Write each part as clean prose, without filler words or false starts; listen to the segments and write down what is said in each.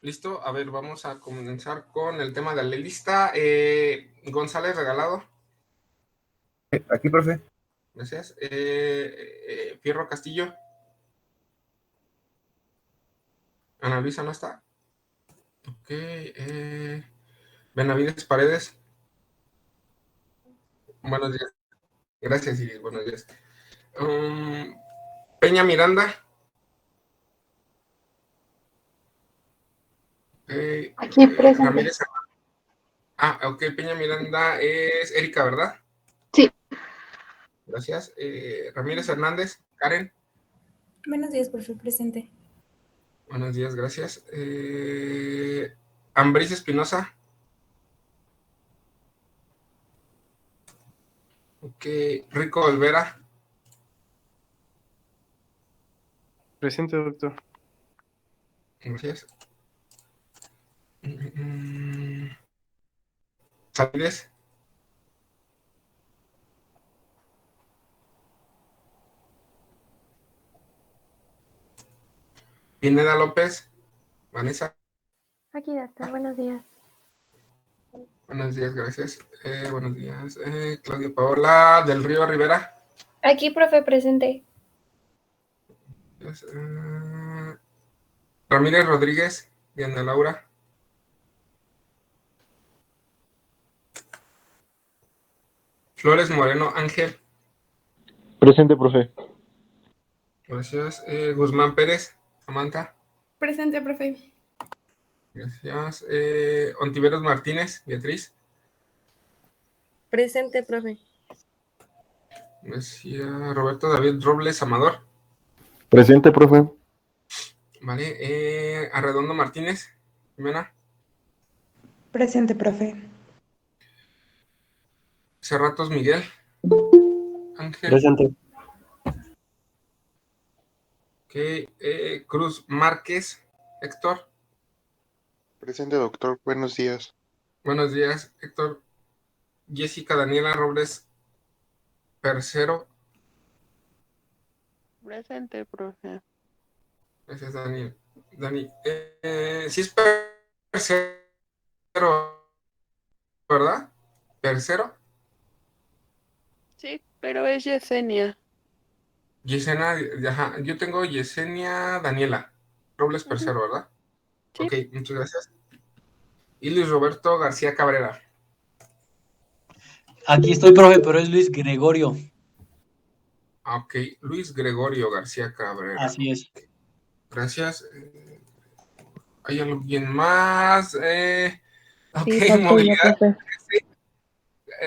Listo, a ver, vamos a comenzar con el tema de la lista. González Regalado. Aquí, profe. Gracias. Fierro Castillo. Ana Luisa no está. Ok. Benavides Paredes. Buenos días. Gracias, Iris. Buenos días. Peña Miranda. Aquí presente. Ramírez. Ok, Peña Miranda es Erika, ¿verdad? Sí. Gracias. Ramírez Hernández. Karen. Buenos días, profe, presente. Buenos días, gracias. Ambriz Espinosa. Ok. Rico Olvera. Presente, doctor. Gracias. Salides. Pineda López. Vanessa. Aquí, doctor. Buenos días. Buenos días, gracias. Buenos días. Claudia Paola del Río Rivera. Aquí, profe, presente. Ramírez Rodríguez. Diana Laura. Flores Moreno Ángel. Presente, profe. Gracias. Guzmán Pérez. Samantha. Presente, profe. Gracias. Ontiveros Martínez. Beatriz. Presente, profe. Gracias. Roberto David Robles Amador. Presente, profe. Vale. Arredondo Martínez. Jimena. Presente, profe. Cerratos Miguel. Ángel. Presente. Ok. Cruz Márquez. Héctor. Presente, doctor. Buenos días. Buenos días, Héctor. Jessica Daniela Robles Percero. Presente, profe. Gracias, Daniel. Dani. Sí es Percero, ¿verdad? Percero. Sí, pero es Yesenia. Yesenia, ajá, yo tengo Yesenia Daniela Robles Percero, ¿verdad? Sí. Ok, muchas gracias. Y Luis Roberto García Cabrera. Aquí estoy, profe, pero es Luis Gregorio. Ok, Luis Gregorio García Cabrera. Así es. Gracias. ¿Hay alguien más? Ok, Sí, falto yo, movilidad. profe. Sí.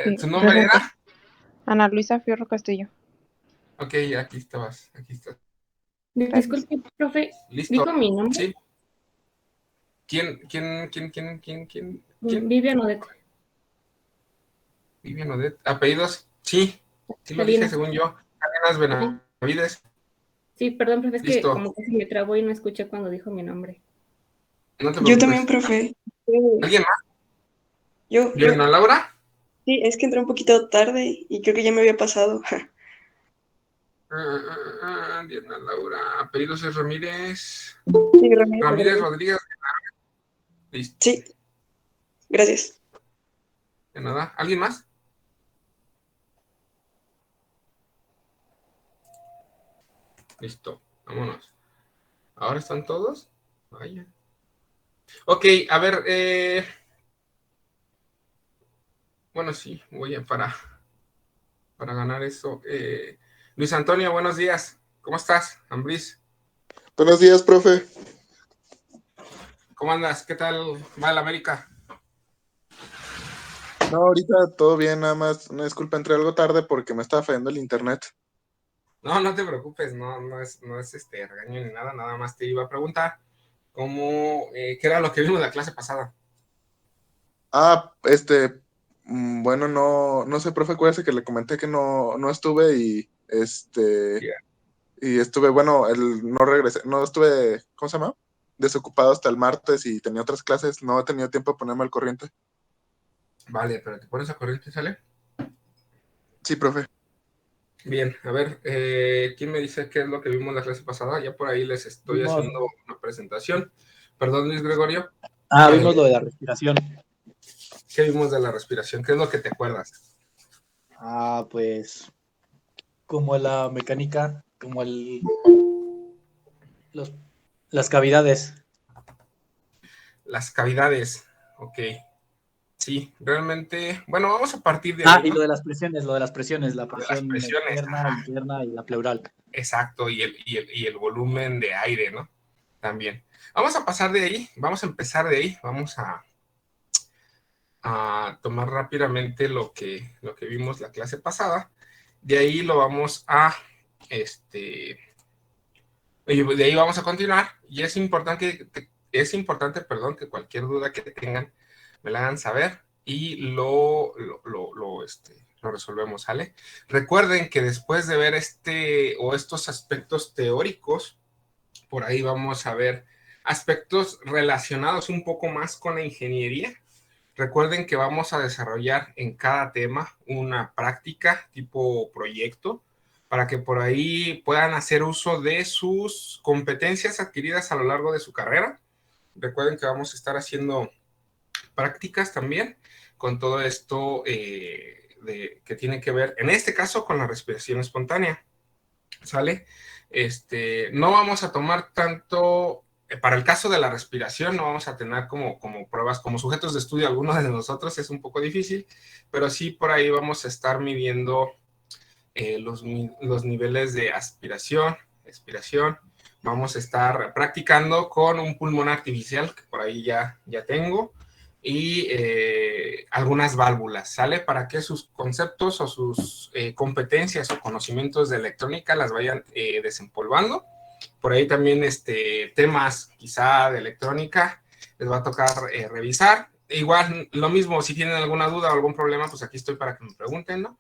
¿Tu Sí, nombre presente. era? Ana Luisa Fierro Castillo. Ok, aquí estabas. Aquí estás. Disculpe, profe. Listo. ¿Dijo mi nombre? Sí. ¿Quién? Vivian Odette. Vivian Odette. ¿Apellidos? Sí. Sí lo dije, según yo. Arenas Benavides. Sí, perdón, profe, es Listo. que como que se me trabó y no escuché cuando dijo mi nombre. No te preocupes. Yo también, profe. ¿Alguien más? Yo. ¿Diana Laura? Sí, es que entré un poquito tarde y creo que ya me había pasado. Diana Laura. Apellidos es Ramírez. Sí, Ramírez Rodríguez. Listo. Sí. Gracias. De nada. ¿Alguien más? Listo. Vámonos. ¿Ahora están todos? Vaya. Ok, a ver. Bueno, sí, voy a para ganar eso. Luis Antonio, buenos días. ¿Cómo estás, Ambriz? Buenos días, profe. ¿Cómo andas? ¿Qué tal va el América? No, ahorita todo bien, nada más. Una disculpa, entré algo tarde porque me estaba fallando el internet. No te preocupes, no es regaño ni nada, nada más te iba a preguntar qué era lo que vimos en la clase pasada. Bueno, no sé, profe, acuérdese que le comenté que no estuve Yeah. y estuve, bueno, no regresé, no estuve, ¿cómo se llama? Desocupado hasta el martes y tenía otras clases, no he tenido tiempo de ponerme al corriente. Vale, pero te pones a corriente, ¿sale? Sí, profe. Bien, a ver, ¿quién me dice qué es lo que vimos en la clase pasada? Ya por ahí les estoy haciendo una presentación. Perdón, Luis Gregorio. Vimos lo de la respiración. ¿Qué vimos de la respiración? ¿Qué es lo que te acuerdas? Pues como la mecánica, como las cavidades. Las cavidades, ok. Sí, realmente, bueno, vamos a partir de ahí, Y ¿no? lo de las presiones, la presión presiones, externa, interna y la pleural. Exacto, y el volumen de aire, ¿no? También. Vamos a pasar de ahí, vamos a empezar de ahí, vamos a tomar rápidamente lo que vimos la clase pasada. De ahí lo vamos a, de ahí vamos a continuar, y es importante, que cualquier duda que tengan me la hagan saber y lo resolvemos, ¿sale? Recuerden que después de ver estos aspectos teóricos, por ahí vamos a ver aspectos relacionados un poco más con la ingeniería. Recuerden que vamos a desarrollar en cada tema una práctica tipo proyecto para que por ahí puedan hacer uso de sus competencias adquiridas a lo largo de su carrera. Recuerden que vamos a estar haciendo prácticas también con todo esto que tiene que ver, en este caso, con la respiración espontánea, ¿sale? No vamos a tomar tanto, para el caso de la respiración, no vamos a tener como pruebas, como sujetos de estudio algunos de nosotros, es un poco difícil, pero sí por ahí vamos a estar midiendo los niveles de aspiración, expiración. Vamos a estar practicando con un pulmón artificial, que por ahí ya tengo, y algunas válvulas, ¿sale? Para que sus conceptos o sus competencias o conocimientos de electrónica las vayan desempolvando. Por ahí también temas quizá de electrónica les va a tocar revisar. Igual, lo mismo, si tienen alguna duda o algún problema, pues aquí estoy para que me pregunten, ¿no?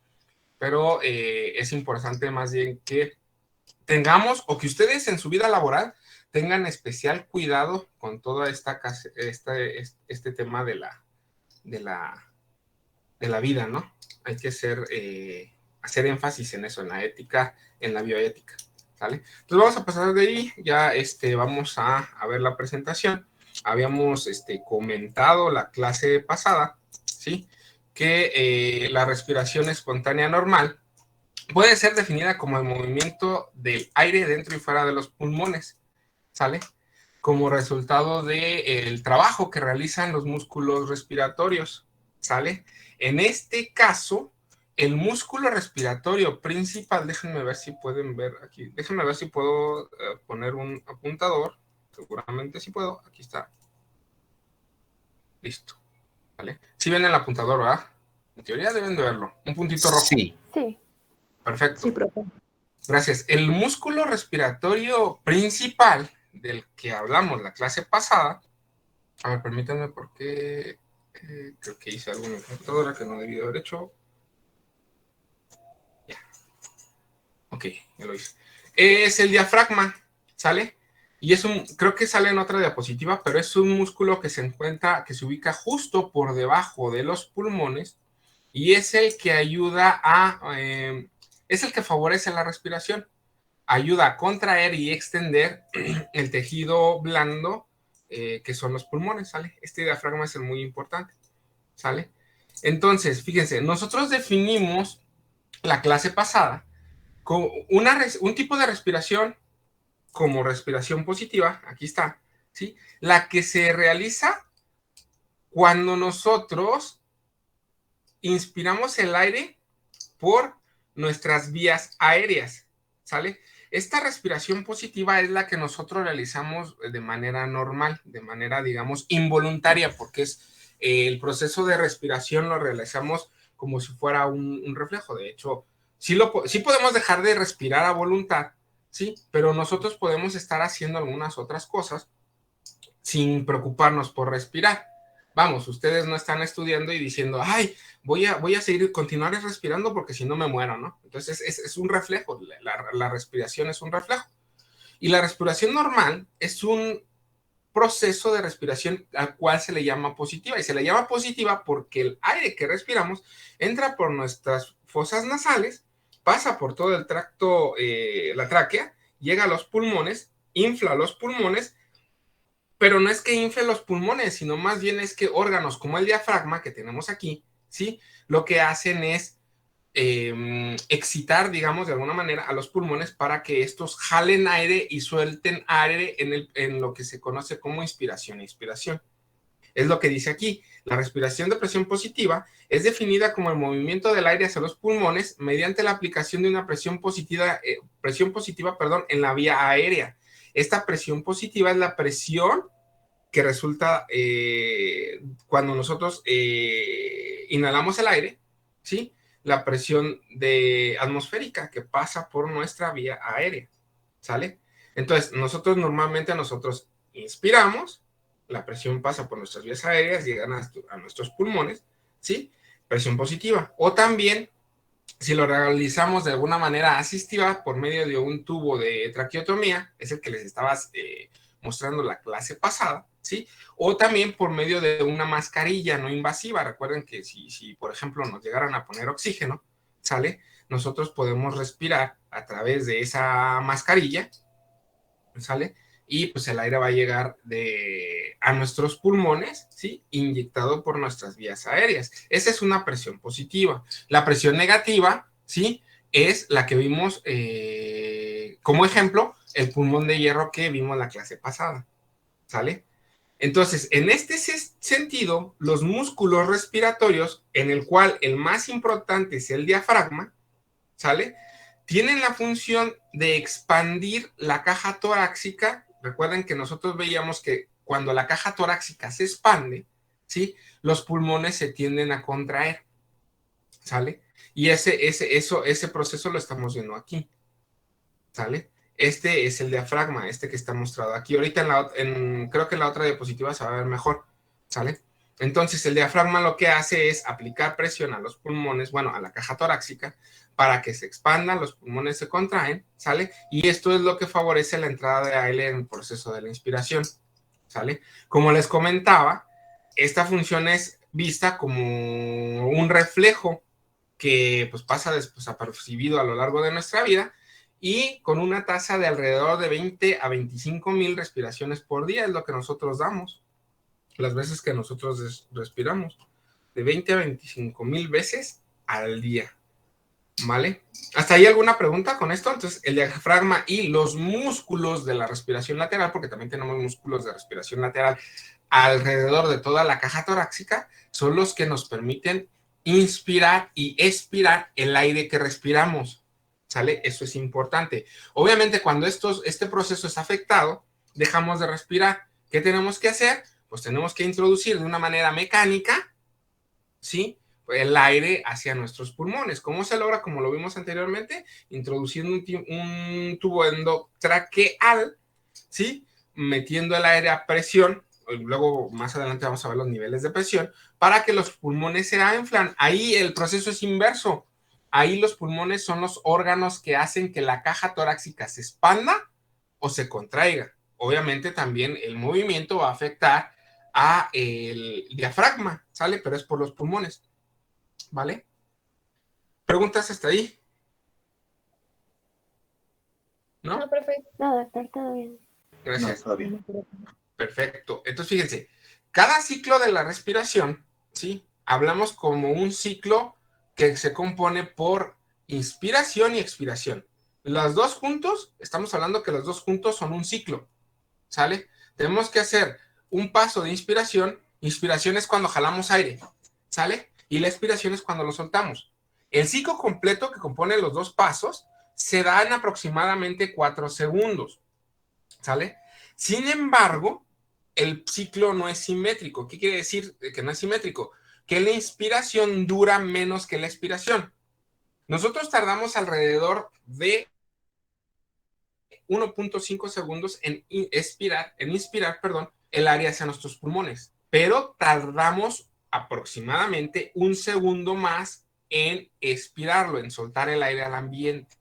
Pero es importante más bien que tengamos, o que ustedes en su vida laboral tengan especial cuidado con todo este tema de la vida, ¿no? Hay que hacer énfasis en eso, en la ética, en la bioética, ¿sale? Entonces vamos a pasar de ahí, ya vamos a ver la presentación. Habíamos comentado la clase pasada, ¿sí? Que la respiración espontánea normal puede ser definida como el movimiento del aire dentro y fuera de los pulmones, ¿sale? Como resultado del trabajo que realizan los músculos respiratorios, ¿sale? En este caso, el músculo respiratorio principal, déjenme ver si pueden ver aquí, déjenme ver si puedo poner un apuntador, seguramente sí puedo, aquí está. Listo, ¿vale? Sí ven el apuntador, ¿verdad? En teoría deben de verlo, un puntito rojo. Sí. Perfecto. Sí, profe. Gracias. El músculo respiratorio principal del que hablamos la clase pasada, a ver, permítanme porque creo que hice algo en mi computadora que no debí haber hecho. Ya. Ok, ya lo hice. Es el diafragma, ¿sale? Y creo que sale en otra diapositiva, pero es un músculo que se ubica justo por debajo de los pulmones y es el que ayuda es el que favorece la respiración. Ayuda a contraer y extender el tejido blando que son los pulmones, ¿sale? Este diafragma es el muy importante, ¿sale? Entonces, fíjense, nosotros definimos la clase pasada con un tipo de respiración como respiración positiva, aquí está, ¿sí? La que se realiza cuando nosotros inspiramos el aire por nuestras vías aéreas, ¿sale? Esta respiración positiva es la que nosotros realizamos de manera normal, de manera, digamos, involuntaria, porque el proceso de respiración lo realizamos como si fuera un reflejo. De hecho, sí podemos dejar de respirar a voluntad, ¿sí? Pero nosotros podemos estar haciendo algunas otras cosas sin preocuparnos por respirar. Vamos, ustedes no están estudiando y diciendo, ay, voy a continuar respirando porque si no me muero, ¿no? Entonces es un reflejo, la respiración es un reflejo. Y la respiración normal es un proceso de respiración al cual se le llama positiva. Y se le llama positiva porque el aire que respiramos entra por nuestras fosas nasales, pasa por todo el tracto, la tráquea, llega a los pulmones, infla los pulmones, pero no es que infle los pulmones, sino más bien es que órganos como el diafragma que tenemos aquí, ¿sí? Lo que hacen es excitar, digamos, de alguna manera a los pulmones para que estos jalen aire y suelten aire en lo que se conoce como inspiración e expiración. Es lo que dice aquí. La respiración de presión positiva es definida como el movimiento del aire hacia los pulmones mediante la aplicación de una presión positiva, en la vía aérea. Esta presión positiva es la presión que resulta cuando nosotros inhalamos el aire, ¿sí? La presión atmosférica que pasa por nuestra vía aérea, ¿sale? Entonces, normalmente inspiramos, la presión pasa por nuestras vías aéreas, llegan a nuestros pulmones, ¿sí? Presión positiva. O también, si lo realizamos de alguna manera asistiva por medio de un tubo de traqueotomía, es el que les estaba mostrando la clase pasada, ¿sí? O también por medio de una mascarilla no invasiva. Recuerden que si por ejemplo, nos llegaran a poner oxígeno, ¿sale? Nosotros podemos respirar a través de esa mascarilla, ¿sale? Y pues el aire va a llegar a nuestros pulmones, ¿sí? Inyectado por nuestras vías aéreas. Esa es una presión positiva. La presión negativa, ¿sí? Es la que vimos como ejemplo, el pulmón de hierro que vimos la clase pasada, ¿sale? Entonces, en este sentido, los músculos respiratorios, en el cual el más importante es el diafragma, ¿sale? Tienen la función de expandir la caja torácica. Recuerden que nosotros veíamos que cuando la caja torácica se expande, ¿sí? Los pulmones se tienden a contraer, ¿sale? Y ese proceso lo estamos viendo aquí, ¿sale? Este es el diafragma, que está mostrado aquí. Ahorita creo que en la otra diapositiva se va a ver mejor, ¿sale? Entonces, el diafragma lo que hace es aplicar presión a los pulmones, bueno, a la caja torácica, para que se expandan, los pulmones se contraen, ¿sale? Y esto es lo que favorece la entrada de aire en el proceso de la inspiración, ¿sale? Como les comentaba, esta función es vista como un reflejo que pues pasa desapercibido a lo largo de nuestra vida, y con una tasa de alrededor de 20 a 25 mil respiraciones por día es lo que nosotros damos, las veces que nosotros respiramos, de 20 a 25 mil veces al día, ¿vale? ¿Hasta ahí alguna pregunta con esto? Entonces, el diafragma y los músculos de la respiración lateral, porque también tenemos músculos de respiración lateral alrededor de toda la caja torácica, son los que nos permiten inspirar y expirar el aire que respiramos, ¿sale? Eso es importante. Obviamente, cuando este proceso es afectado, dejamos de respirar. ¿Qué tenemos que hacer? Pues tenemos que introducir de una manera mecánica, ¿sí?, el aire hacia nuestros pulmones. ¿Cómo se logra? Como lo vimos anteriormente, introduciendo un tubo endotraqueal, ¿sí?, metiendo el aire a presión. Luego, más adelante vamos a ver los niveles de presión, para que los pulmones se inflan. Ahí el proceso es inverso. Ahí los pulmones son los órganos que hacen que la caja torácica se expanda o se contraiga. Obviamente también el movimiento va a afectar a el diafragma, ¿sale? Pero es por los pulmones, ¿vale? ¿Preguntas hasta ahí? ¿No? No, profe. No, doctor, todo bien. Gracias. No, todo bien. Perfecto. Entonces, fíjense, cada ciclo de la respiración, ¿sí? Hablamos como un ciclo que se compone por inspiración y expiración. Los dos juntos, estamos hablando que los dos juntos son un ciclo, ¿sale? Tenemos que hacer un paso de inspiración. Inspiración es cuando jalamos aire, ¿sale? Y la expiración es cuando lo soltamos. El ciclo completo que compone los dos pasos se da en aproximadamente 4 segundos, ¿sale? Sin embargo, el ciclo no es simétrico. ¿Qué quiere decir que no es simétrico? Que la inspiración dura menos que la expiración. Nosotros tardamos alrededor de 1.5 segundos en inspirar, el aire hacia nuestros pulmones, pero tardamos aproximadamente 1 segundo más en expirarlo, en soltar el aire al ambiente,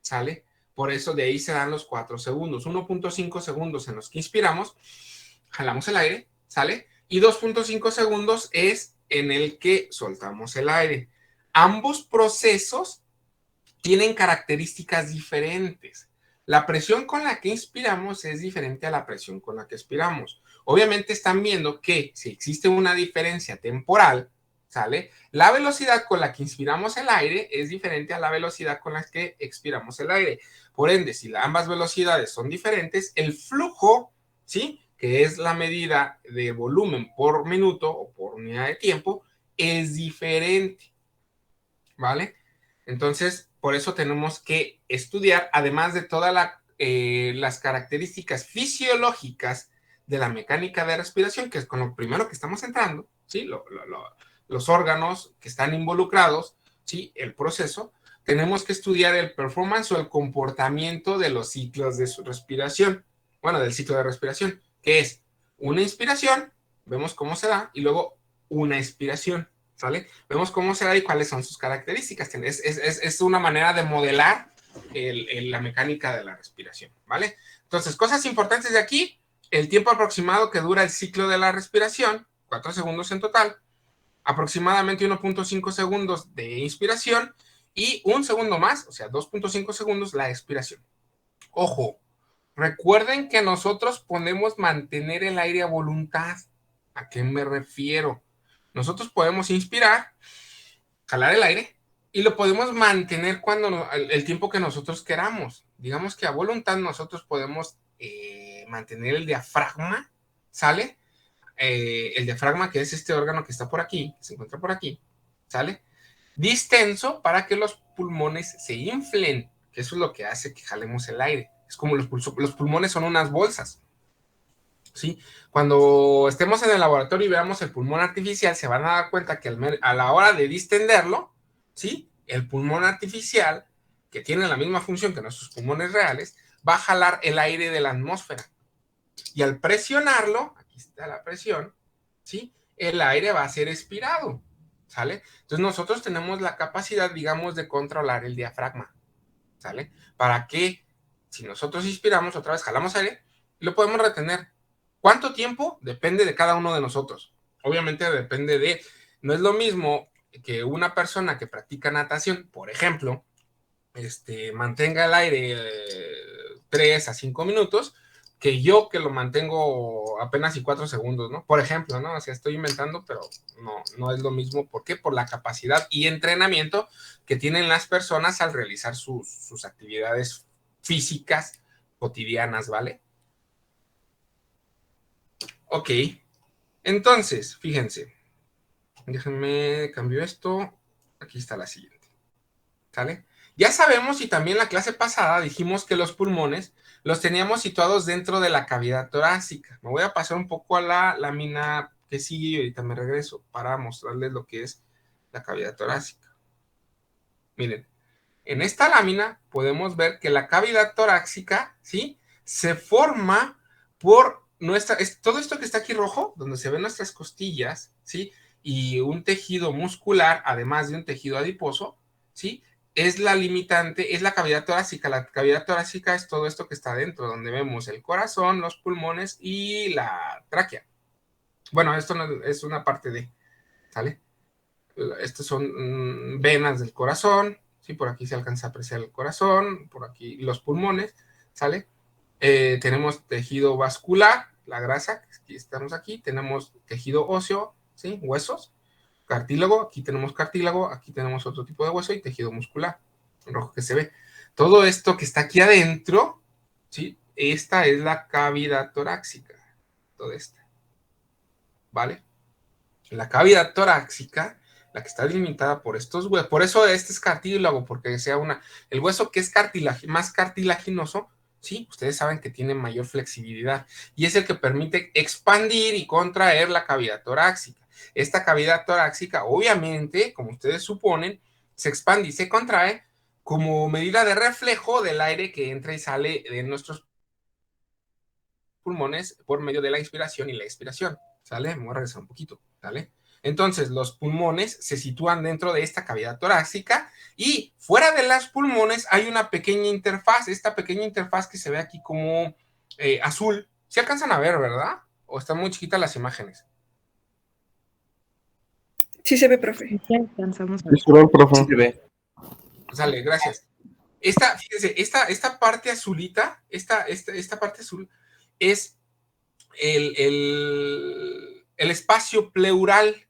¿sale? Por eso de ahí se dan los 4 segundos. 1.5 segundos en los que inspiramos, jalamos el aire, ¿sale? Y 2.5 segundos es en el que soltamos el aire. Ambos procesos tienen características diferentes. La presión con la que inspiramos es diferente a la presión con la que expiramos. obviamente están viendo que si existe una diferencia temporal, ¿sale? La velocidad con la que inspiramos el aire es diferente a la velocidad con la que expiramos el aire. Por ende, si ambas velocidades son diferentes, el flujo, ¿sí?, que es la medida de volumen por minuto o por unidad de tiempo, es diferente, ¿vale? Entonces, por eso tenemos que estudiar, además de todas las características fisiológicas de la mecánica de respiración, que es con lo primero que estamos entrando, ¿sí? Los órganos que están involucrados, ¿sí?, el proceso. Tenemos que estudiar el performance o el comportamiento de los ciclos de su respiración. Bueno, del ciclo de respiración, que es una inspiración, vemos cómo se da, y luego una expiración, ¿sale? Vemos cómo se da y cuáles son sus características. Es una manera de modelar la mecánica de la respiración, ¿vale? Entonces, cosas importantes de aquí: el tiempo aproximado que dura el ciclo de la respiración, 4 segundos en total, aproximadamente 1.5 segundos de inspiración y un segundo más, o sea, 2.5 segundos la expiración. Ojo, recuerden que nosotros podemos mantener el aire a voluntad. ¿A qué me refiero? Nosotros podemos inspirar, jalar el aire, y lo podemos mantener el tiempo que nosotros queramos. Digamos que a voluntad nosotros podemos mantener el diafragma, ¿sale? El diafragma, que es este órgano que está por aquí, que se encuentra por aquí, ¿sale? Distenso para que los pulmones se inflen, que eso es lo que hace que jalemos el aire. Es como los pulmones son unas bolsas, ¿sí? Cuando estemos en el laboratorio y veamos el pulmón artificial, se van a dar cuenta que a la hora de distenderlo, ¿sí?, el pulmón artificial, que tiene la misma función que nuestros pulmones reales, va a jalar el aire de la atmósfera. Y al presionarlo, aquí está la presión, ¿sí?, el aire va a ser expirado, ¿sale? Entonces nosotros tenemos la capacidad, digamos, de controlar el diafragma, ¿sale? Para que, si nosotros inspiramos, otra vez jalamos aire, lo podemos retener. ¿Cuánto tiempo? Depende de cada uno de nosotros. Obviamente depende no es lo mismo que una persona que practica natación, por ejemplo, mantenga el aire 3 a 5 minutos, que yo que lo mantengo apenas y 4 segundos, ¿no? Por ejemplo, ¿no? O sea, estoy inventando, pero no es lo mismo. ¿Por qué? Por la capacidad y entrenamiento que tienen las personas al realizar sus actividades físicas cotidianas, ¿vale? Ok. Entonces, fíjense. Déjenme cambio esto. Aquí está la siguiente. ¿Sale? Ya sabemos, y también la clase pasada dijimos que los pulmones los teníamos situados dentro de la cavidad torácica. Me voy a pasar un poco a la lámina que sigue y ahorita me regreso para mostrarles lo que es la cavidad torácica. Miren, en esta lámina podemos ver que la cavidad torácica, ¿sí?, se forma por todo esto que está aquí rojo, donde se ven nuestras costillas, ¿sí?, y un tejido muscular, además de un tejido adiposo, ¿sí?, es la limitante, es la cavidad torácica. La cavidad torácica es todo esto que está adentro, donde vemos el corazón, los pulmones y la tráquea. Bueno, esto no es una parte de, ¿sale? Estas son venas del corazón, ¿sí? Por aquí se alcanza a apreciar el corazón, por aquí los pulmones, ¿sale? Tenemos tejido vascular, la grasa, que estamos aquí, tenemos tejido óseo, ¿sí?, huesos, cartílago, aquí tenemos otro tipo de hueso y tejido muscular, en rojo que se ve. Todo esto que está aquí adentro, ¿sí?, esta es la cavidad torácica, toda esta, ¿vale? La cavidad torácica, la que está delimitada por estos huesos, por eso este es cartílago, porque el hueso que es más cartilaginoso, ¿sí?, ustedes saben que tiene mayor flexibilidad y es el que permite expandir y contraer la cavidad torácica. Esta cavidad torácica, obviamente, como ustedes suponen, se expande y se contrae como medida de reflejo del aire que entra y sale de nuestros pulmones por medio de la inspiración y la expiración, ¿sale? Me voy a regresar un poquito, ¿sale? Entonces, los pulmones se sitúan dentro de esta cavidad torácica y fuera de los pulmones hay una pequeña interfaz, esta pequeña interfaz que se ve aquí como azul. ¿Se alcanzan a ver, verdad? ¿O están muy chiquitas las imágenes? Sí se ve, profe. Sí, se ve, profe. Sí se ve. Sale, gracias. Fíjense, esta parte azulita, esta parte azul es el espacio pleural,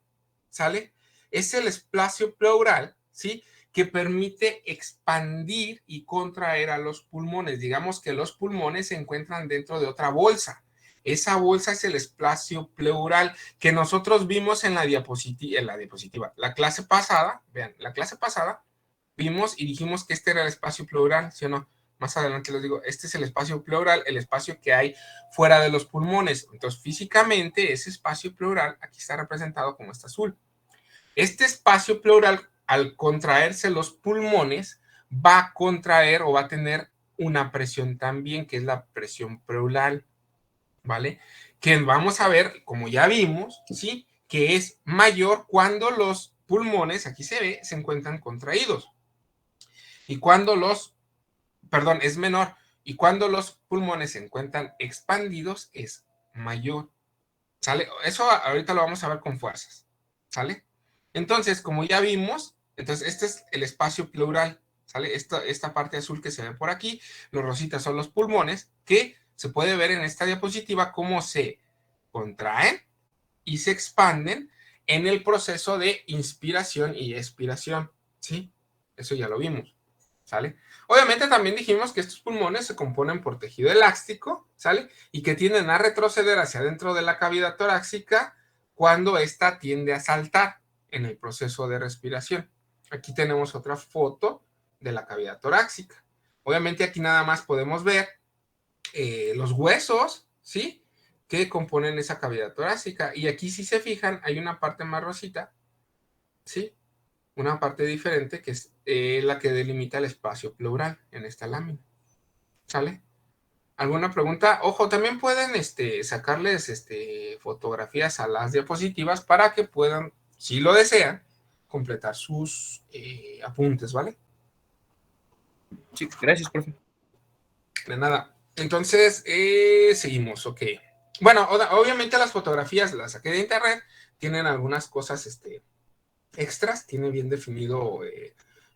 ¿sale? Es el espacio pleural, ¿sí? Que permite expandir y contraer a los pulmones. Digamos que los pulmones se encuentran dentro de otra bolsa. Esa bolsa es el espacio pleural que nosotros vimos en la diapositiva. La clase pasada, vean, la clase pasada vimos y dijimos que este era el espacio pleural, ¿sí o no? Más adelante les digo, este es el espacio pleural, el espacio que hay fuera de los pulmones. Entonces, físicamente, ese espacio pleural aquí está representado como este azul. Este espacio pleural, al contraerse los pulmones, va a contraer o va a tener una presión también, que es la presión pleural, ¿vale? Que vamos a ver, como ya vimos, ¿sí? Que es mayor cuando los pulmones, aquí se ve, se encuentran contraídos. Y cuando es menor. Y cuando los pulmones se encuentran expandidos, es mayor. ¿Sale? Eso ahorita lo vamos a ver con fuerzas. ¿Sale? Entonces, como ya vimos, entonces este es el espacio pleural. ¿Sale? Esta parte azul que se ve por aquí, los rositas son los pulmones, que se puede ver en esta diapositiva cómo se contraen y se expanden en el proceso de inspiración y expiración. ¿Sí? Eso ya lo vimos. ¿Sale? Obviamente también dijimos que estos pulmones se componen por tejido elástico, ¿sale? Y que tienden a retroceder hacia adentro de la cavidad torácica cuando ésta tiende a saltar en el proceso de respiración. Aquí tenemos otra foto de la cavidad torácica. Obviamente aquí nada más podemos ver los huesos, ¿sí? Que componen esa cavidad torácica. Y aquí, si se fijan, hay una parte más rosita, ¿sí? Una parte diferente que es la que delimita el espacio pleural en esta lámina. ¿Sale? ¿Alguna pregunta? Ojo, también pueden sacarles fotografías a las diapositivas para que puedan, si lo desean, completar sus apuntes, ¿vale? Sí, gracias, profe. De nada. Entonces, seguimos, ok. Bueno, obviamente las fotografías las saqué de internet, tienen algunas cosas, extras, tiene bien definido,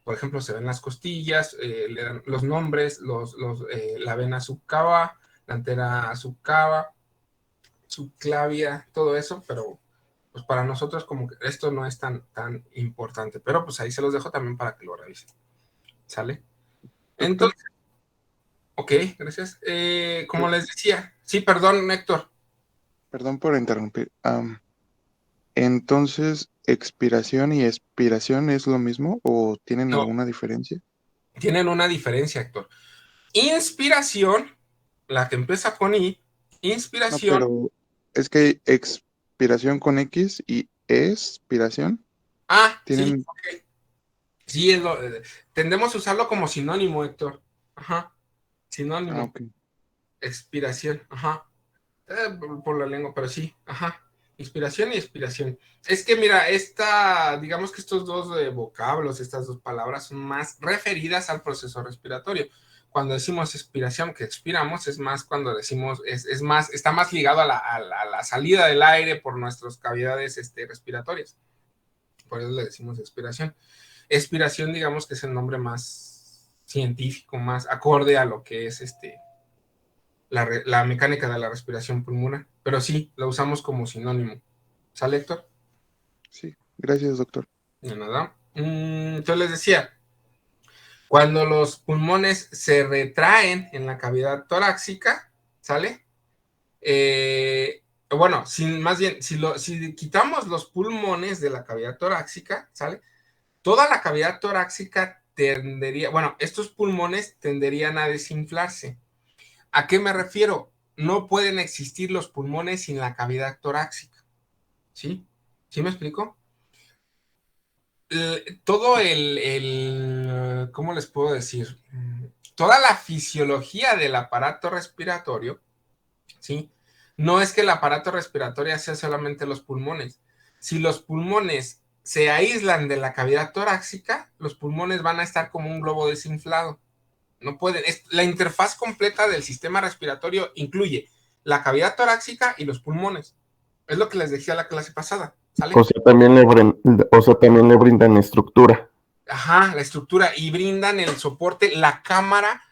por ejemplo, se ven las costillas, le dan los nombres, la vena subcava, la antera subcava, subclavia, todo eso, pero pues para nosotros como que esto no es tan importante, pero pues ahí se los dejo también para que lo revisen. ¿Sale? Entonces, ok, gracias. Como les decía, sí, perdón, Héctor. Perdón por interrumpir. Entonces, ¿expiración y expiración es lo mismo o tienen No. alguna diferencia? Tienen una diferencia, Héctor. Inspiración, la que empieza con I, inspiración. No, pero es que hay expiración con X y expiración. Sí, ok. Sí, tendemos a usarlo como sinónimo, Héctor. Ajá, sinónimo. Ok. Expiración, ajá. Por la lengua, pero sí, ajá. Inspiración y expiración. Es que mira, digamos que estos dos vocablos, estas dos palabras son más referidas al proceso respiratorio. Cuando decimos expiración, que expiramos, es más cuando decimos, está más ligado a la salida del aire por nuestras cavidades respiratorias. Por eso le decimos expiración. Expiración, digamos que es el nombre más científico, más acorde a lo que es la mecánica de la respiración pulmonar. Pero sí, la usamos como sinónimo. ¿Sale, Héctor? Sí, gracias, doctor. De nada. Entonces les decía, cuando los pulmones se retraen en la cavidad torácica, ¿sale? Bueno, más bien, si quitamos los pulmones de la cavidad torácica, ¿sale? Toda la cavidad torácica estos pulmones tenderían a desinflarse. ¿A qué me refiero? No pueden existir los pulmones sin la cavidad torácica. ¿Sí? ¿Sí me explico? Todo ¿cómo les puedo decir? Toda la fisiología del aparato respiratorio, ¿sí? No es que el aparato respiratorio sea solamente los pulmones. Si los pulmones se aíslan de la cavidad torácica, los pulmones van a estar como un globo desinflado. No pueden. La interfaz completa del sistema respiratorio incluye la cavidad torácica y los pulmones. Es lo que les decía la clase pasada. ¿Sale? O sea, también le brindan estructura. Ajá, la estructura, y brindan el soporte, la cámara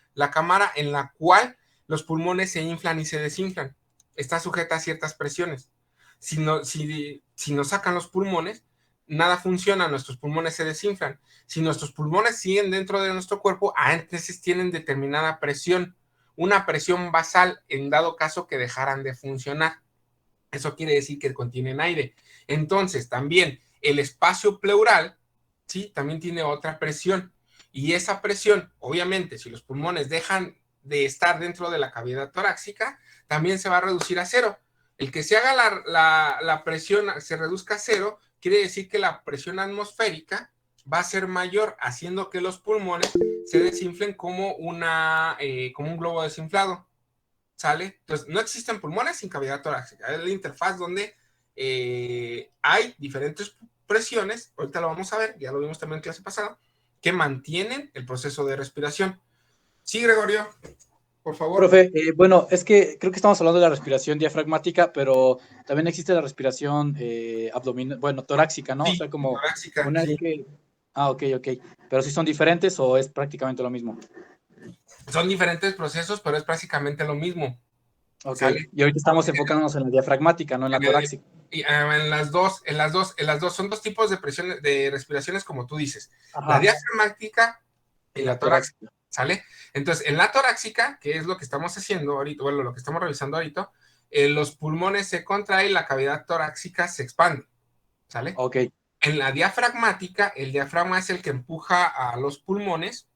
en la cual los pulmones se inflan y se desinflan. está sujeta a ciertas presiones. Si nos sacan los pulmones, nada funciona, nuestros pulmones se desinflan. Si nuestros pulmones siguen dentro de nuestro cuerpo, entonces tienen determinada presión, una presión basal en dado caso que dejaran de funcionar. Eso quiere decir que contienen aire. Entonces, también el espacio pleural, ¿sí? También tiene otra presión. Y esa presión, obviamente, si los pulmones dejan de estar dentro de la cavidad torácica, también se va a reducir a cero. El que se haga la presión, se reduzca a cero, quiere decir que la presión atmosférica va a ser mayor, haciendo que los pulmones se desinflen como un globo desinflado. ¿Sale? Entonces, no existen pulmones sin cavidad torácica. Es la interfaz donde hay diferentes presiones, ahorita lo vamos a ver, ya lo vimos también en clase pasada, que mantienen el proceso de respiración. Sí, Gregorio, por favor. Profe, bueno, es que creo que estamos hablando de la respiración diafragmática, pero también existe la respiración abdominal, bueno, torácica, ¿no? Sí, o sea, como torácica, una sí. que... Ah, ok. Pero si son diferentes o es prácticamente lo mismo. Son diferentes procesos, pero es prácticamente lo mismo. Ok, ¿Sale? y ahorita estamos enfocándonos en la diafragmática, no en la torácica. Y en las dos, son dos tipos de presiones, de respiraciones, como tú dices. Ajá. La diafragmática y la torácica, ¿sale? Entonces, en la torácica, que es lo que estamos haciendo ahorita, bueno, lo que estamos revisando ahorita, los pulmones se contraen, la cavidad torácica se expande, ¿sale? Ok. En la diafragmática, el diafragma es el que empuja a los pulmones,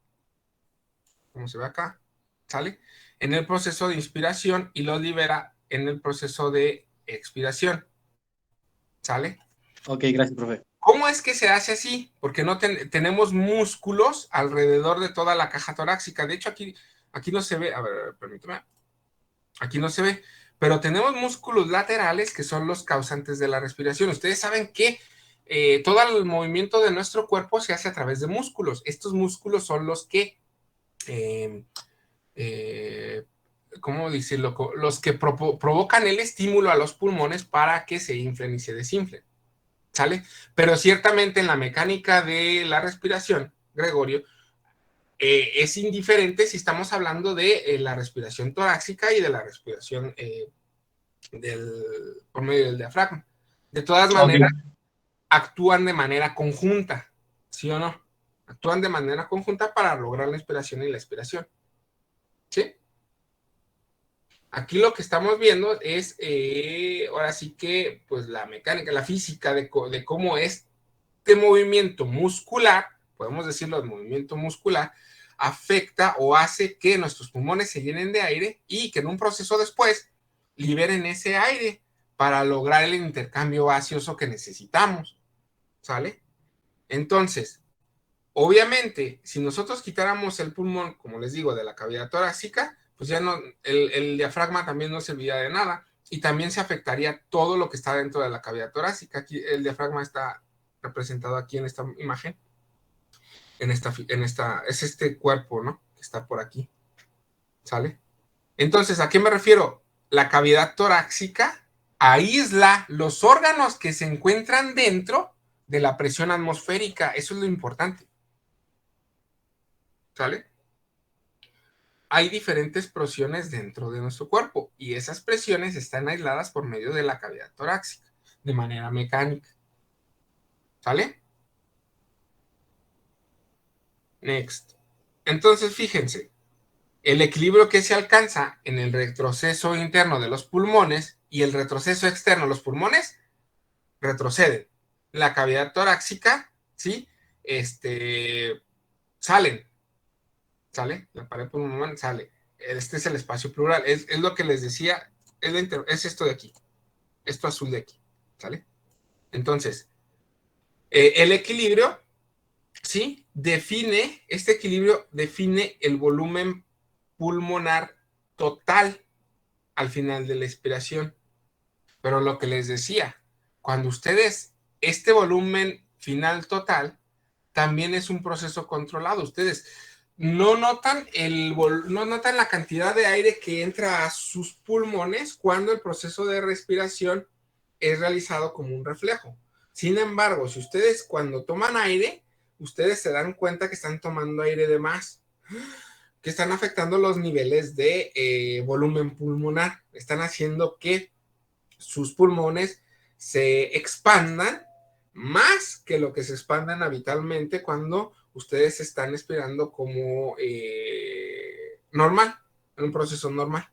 como se ve acá, ¿sale? En el proceso de inspiración y los libera en el proceso de expiración, ¿sale? Ok, gracias, profe. ¿Cómo es que se hace así? Porque no tenemos músculos alrededor de toda la caja torácica. De hecho, aquí no se ve, a ver, permítame, aquí no se ve, pero tenemos músculos laterales que son los causantes de la respiración. Ustedes saben que todo el movimiento de nuestro cuerpo se hace a través de músculos. Estos músculos son los que ¿cómo decirlo? Los que provocan el estímulo a los pulmones para que se inflen y se desinflen, ¿sale? Pero ciertamente en la mecánica de la respiración, Gregorio, es indiferente si estamos hablando de la respiración torácica y de la respiración por medio del diafragma. De todas maneras, actúan de manera conjunta, ¿sí o no? Actúan de manera conjunta para lograr la inspiración y la expiración. ¿Sí? Aquí lo que estamos viendo es, ahora sí que, pues la mecánica, la física de cómo este movimiento muscular, podemos decirlo, el movimiento muscular, afecta o hace que nuestros pulmones se llenen de aire y que en un proceso después liberen ese aire para lograr el intercambio gaseoso que necesitamos, ¿sale? Entonces, obviamente, si nosotros quitáramos el pulmón, como les digo, de la cavidad torácica, pues ya no, el diafragma también no serviría de nada y también se afectaría todo lo que está dentro de la cavidad torácica. Aquí el diafragma está representado aquí en esta imagen, es este cuerpo, ¿no? Que está por aquí, ¿sale? Entonces, ¿a qué me refiero? La cavidad torácica aísla los órganos que se encuentran dentro de la presión atmosférica. Eso es lo importante, ¿sale? Hay diferentes presiones dentro de nuestro cuerpo y esas presiones están aisladas por medio de la cavidad torácica, de manera mecánica. ¿Sale? Next. Entonces, fíjense, el equilibrio que se alcanza en el retroceso interno de los pulmones y el retroceso externo, los pulmones retroceden. La cavidad torácica, ¿sí? Salen. ¿Sale? La pared pulmonar sale. Este es el espacio pleural. Es lo que les decía, es esto de aquí. Esto azul de aquí. ¿Sale? Entonces, el equilibrio, ¿sí? Este equilibrio define el volumen pulmonar total al final de la expiración. Pero lo que les decía, cuando ustedes, este volumen final total, también es un proceso controlado. Ustedes no notan la cantidad de aire que entra a sus pulmones cuando el proceso de respiración es realizado como un reflejo. Sin embargo, si ustedes cuando toman aire, ustedes se dan cuenta que están tomando aire de más. que están afectando los niveles de volumen pulmonar. Están haciendo que sus pulmones se expandan más que lo que se expandan habitualmente cuando ustedes están expirando como normal, en un proceso normal,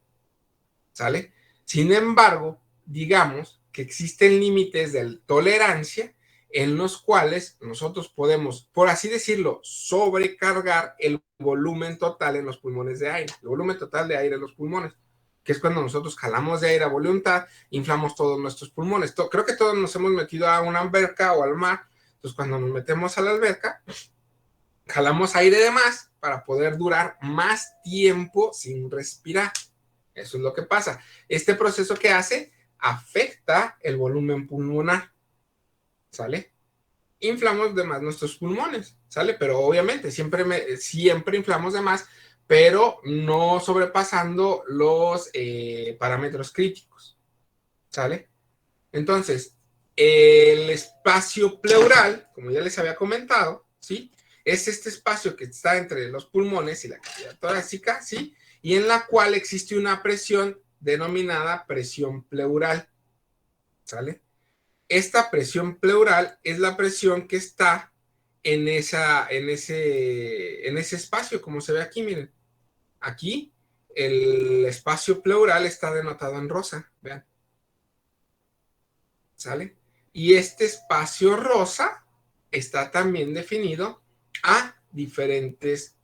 ¿sale? Sin embargo, digamos que existen límites de tolerancia en los cuales nosotros podemos, por así decirlo, sobrecargar el volumen total en los pulmones de aire, el volumen total de aire en los pulmones, que es cuando nosotros jalamos de aire a voluntad, inflamos todos nuestros pulmones. Creo que todos nos hemos metido a una alberca o al mar, entonces cuando nos metemos a la alberca, jalamos aire de más para poder durar más tiempo sin respirar. Eso es lo que pasa. Este proceso que hace afecta el volumen pulmonar, ¿sale? Inflamos de más nuestros pulmones, ¿sale? Pero obviamente siempre inflamos de más, pero no sobrepasando los parámetros críticos, ¿sale? Entonces, el espacio pleural, como ya les había comentado, ¿sí? Es este espacio que está entre los pulmones y la cavidad torácica, ¿sí? Y en la cual existe una presión denominada presión pleural, ¿sale? Esta presión pleural es la presión que está en ese espacio, como se ve aquí, miren. Aquí el espacio pleural está denotado en rosa, vean. ¿Sale? Y este espacio rosa está también definido a diferentes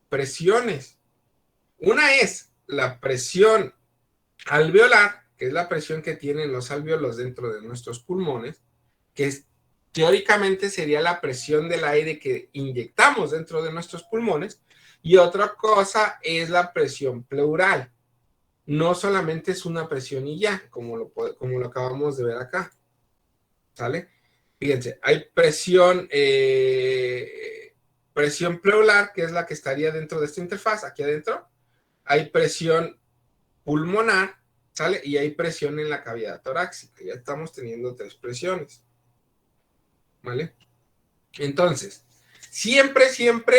presiones. Una es la presión alveolar, que es la presión que tienen los alvéolos dentro de nuestros pulmones, que teóricamente sería la presión del aire que inyectamos dentro de nuestros pulmones, y otra cosa es la presión pleural. No solamente es una presión y ya, como lo acabamos de ver acá, ¿sale? Fíjense, hay presión pleural, que es la que estaría dentro de esta interfaz, aquí adentro. Hay presión pulmonar, ¿sale? Y hay presión en la cavidad torácica. Ya estamos teniendo 3 presiones, ¿vale? Entonces, siempre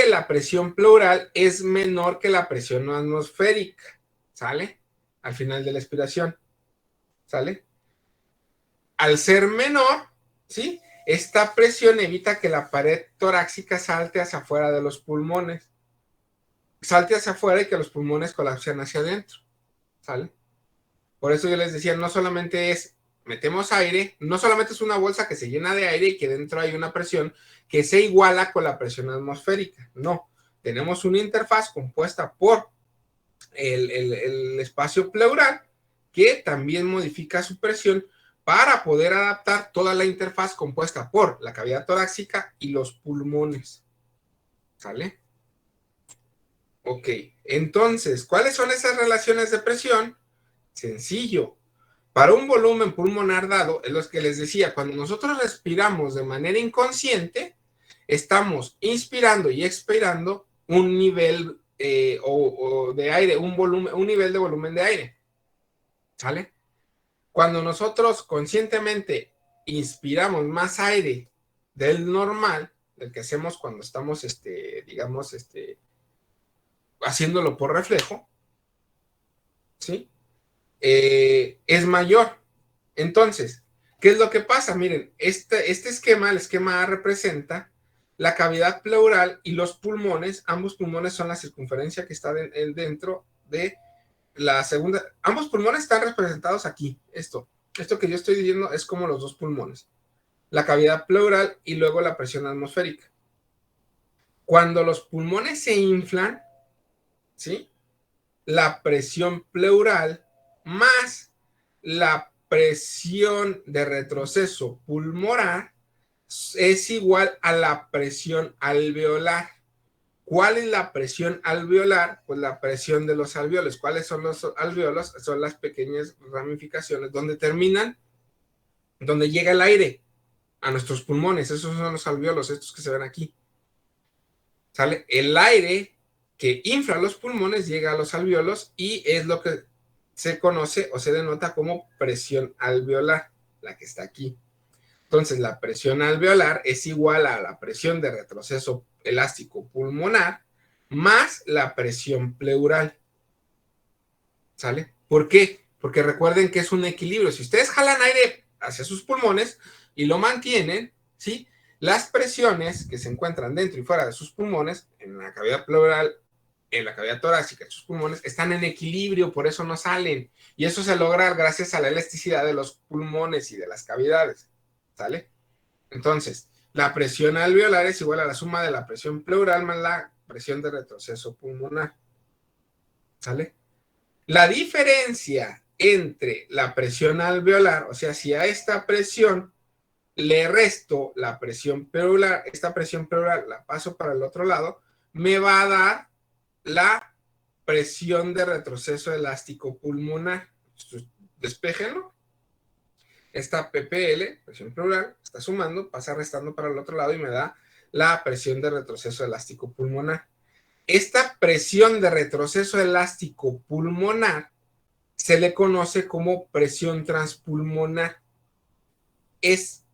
la presión pleural es menor que la presión atmosférica, ¿sale? Al final de la expiración, ¿sale? Al ser menor, ¿sí? Esta presión evita que la pared torácica salte hacia afuera de los pulmones. Salte hacia afuera y que los pulmones colapsen hacia adentro, ¿sale? Por eso yo les decía, no solamente metemos aire, no solamente es una bolsa que se llena de aire y que dentro hay una presión que se iguala con la presión atmosférica. No, tenemos una interfaz compuesta por el espacio pleural que también modifica su presión para poder adaptar toda la interfaz compuesta por la cavidad torácica y los pulmones, ¿sale? Ok, entonces, ¿cuáles son esas relaciones de presión? Sencillo. Para un volumen pulmonar dado, es lo que les decía, cuando nosotros respiramos de manera inconsciente, estamos inspirando y expirando un nivel de aire, un nivel de volumen de aire, ¿sale? Cuando nosotros conscientemente inspiramos más aire del normal, del que hacemos cuando estamos, digamos, haciéndolo por reflejo, ¿sí? Es mayor. Entonces, ¿qué es lo que pasa? Miren, este esquema, el esquema A representa la cavidad pleural y los pulmones. Ambos pulmones son la circunferencia que está dentro de la segunda. Ambos pulmones están representados aquí. Esto que yo estoy diciendo es como los dos pulmones. La cavidad pleural y luego la presión atmosférica. Cuando los pulmones se inflan, ¿sí? La presión pleural más la presión de retroceso pulmonar es igual a la presión alveolar. ¿Cuál es la presión alveolar? Pues la presión de los alvéolos. ¿Cuáles son los alvéolos? Son las pequeñas ramificaciones donde terminan, donde llega el aire a nuestros pulmones. Esos son los alvéolos, estos que se ven aquí. ¿Sale? El aire que infla los pulmones llega a los alvéolos y es lo que se conoce o se denota como presión alveolar, la que está aquí. Entonces, la presión alveolar es igual a la presión de retroceso elástico pulmonar más la presión pleural. ¿Sale? ¿Por qué? Porque recuerden que es un equilibrio. Si ustedes jalan aire hacia sus pulmones y lo mantienen, ¿sí? Las presiones que se encuentran dentro y fuera de sus pulmones, en la cavidad pleural, en la cavidad torácica, en sus pulmones, están en equilibrio, por eso no salen. Y eso se logra gracias a la elasticidad de los pulmones y de las cavidades. ¿Sale? Entonces, la presión alveolar es igual a la suma de la presión pleural más la presión de retroceso pulmonar. ¿Sale? La diferencia entre la presión alveolar, o sea, si a esta presión le resto la presión pleural, esta presión pleural la paso para el otro lado, me va a dar la presión de retroceso elástico pulmonar. Despéjenlo. Esta PPL, presión pleural, está sumando, pasa restando para el otro lado y me da la presión de retroceso elástico pulmonar. Esta presión de retroceso elástico pulmonar se le conoce como presión transpulmonar. Es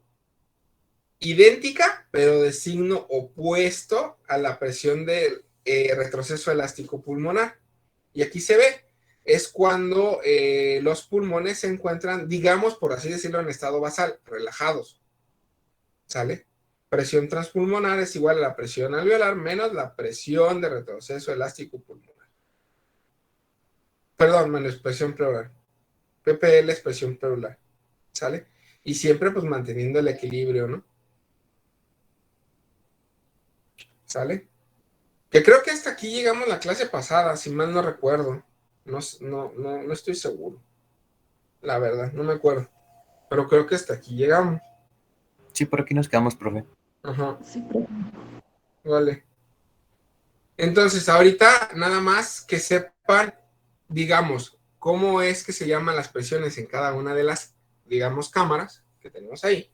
idéntica, pero de signo opuesto a la presión de retroceso elástico pulmonar. Y aquí se ve, es cuando los pulmones se encuentran, digamos, por así decirlo, en estado basal, relajados. ¿Sale? Presión transpulmonar es igual a la presión alveolar menos la presión de retroceso elástico pulmonar. Perdón, menos presión pleural. PPL es presión pleural. ¿Sale? Y siempre pues manteniendo el equilibrio, ¿no? ¿Sale? Que creo que hasta aquí llegamos la clase pasada, si mal no recuerdo. No estoy seguro. La verdad, no me acuerdo. Pero creo que hasta aquí llegamos. Sí, por aquí nos quedamos, profe. Ajá. Sí, vale. Entonces, ahorita nada más que sepan, digamos, cómo es que se llaman las presiones en cada una de las, digamos, cámaras que tenemos ahí,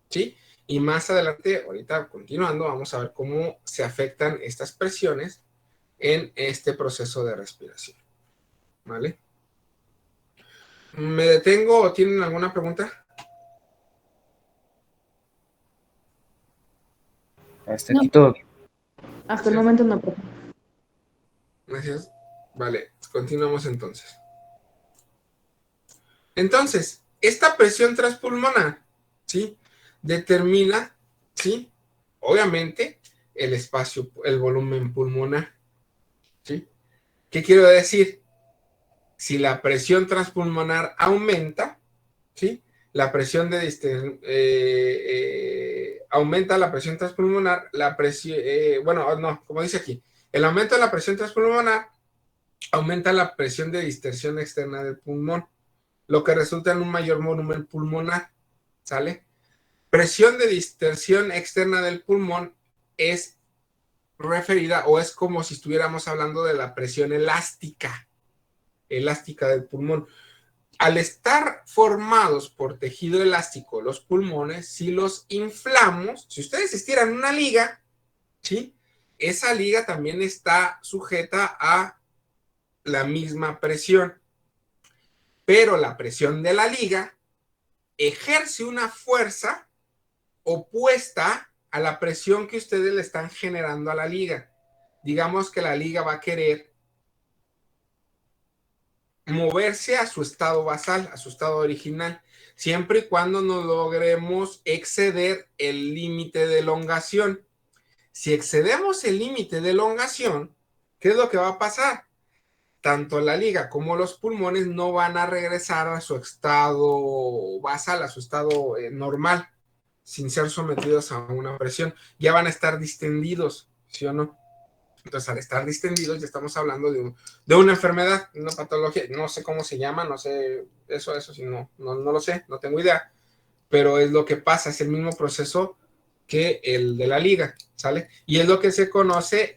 ¿sí? Y más adelante, ahorita continuando, vamos a ver cómo se afectan estas presiones en este proceso de respiración, ¿vale? ¿Me detengo o tienen alguna pregunta? Hasta aquí todo. Hasta el momento no, profe. Gracias. Vale, continuamos entonces. Entonces, esta presión transpulmonar, ¿sí? Determina, ¿sí? Obviamente, el espacio, el volumen pulmonar, ¿sí? ¿Qué quiero decir? Si la presión transpulmonar aumenta, ¿sí? La presión de aumenta la presión transpulmonar, la presión, como dice aquí, el aumento de la presión transpulmonar aumenta la presión de distensión externa del pulmón, lo que resulta en un mayor volumen pulmonar, ¿sale? Presión de distensión externa del pulmón es referida o es como si estuviéramos hablando de la presión elástica del pulmón. Al estar formados por tejido elástico los pulmones, si los inflamos, si ustedes estiran una liga, ¿sí? Esa liga también está sujeta a la misma presión, pero la presión de la liga ejerce una fuerza opuesta a la presión que ustedes le están generando a la liga. Digamos que la liga va a querer moverse a su estado basal, a su estado original, siempre y cuando no logremos exceder el límite de elongación. Si excedemos el límite de elongación, ¿qué es lo que va a pasar? Tanto la liga como los pulmones no van a regresar a su estado basal, a su estado normal, sin ser sometidos a una presión. Ya van a estar distendidos, ¿sí o no? Entonces, al estar distendidos, ya estamos hablando de una enfermedad, una patología, no sé cómo se llama, no sé, eso sí, no lo sé, no tengo idea, pero es lo que pasa, es el mismo proceso que el de la liga, ¿sale? Y es lo que se conoce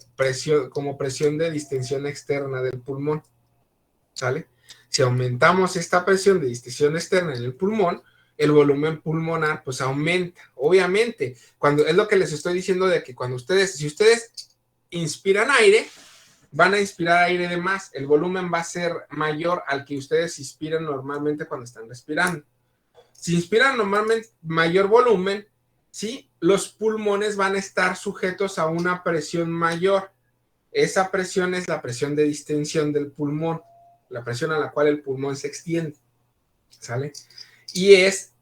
como presión de distensión externa del pulmón, ¿sale? Si aumentamos esta presión de distensión externa en el pulmón, el volumen pulmonar, pues aumenta, obviamente, es lo que les estoy diciendo de que si ustedes inspiran aire, van a inspirar aire de más, el volumen va a ser mayor al que ustedes inspiran normalmente cuando están respirando. Si inspiran normalmente mayor volumen, ¿sí? Los pulmones van a estar sujetos a una presión mayor. Esa presión es la presión de distensión del pulmón, la presión a la cual el pulmón se extiende, ¿sale? Y es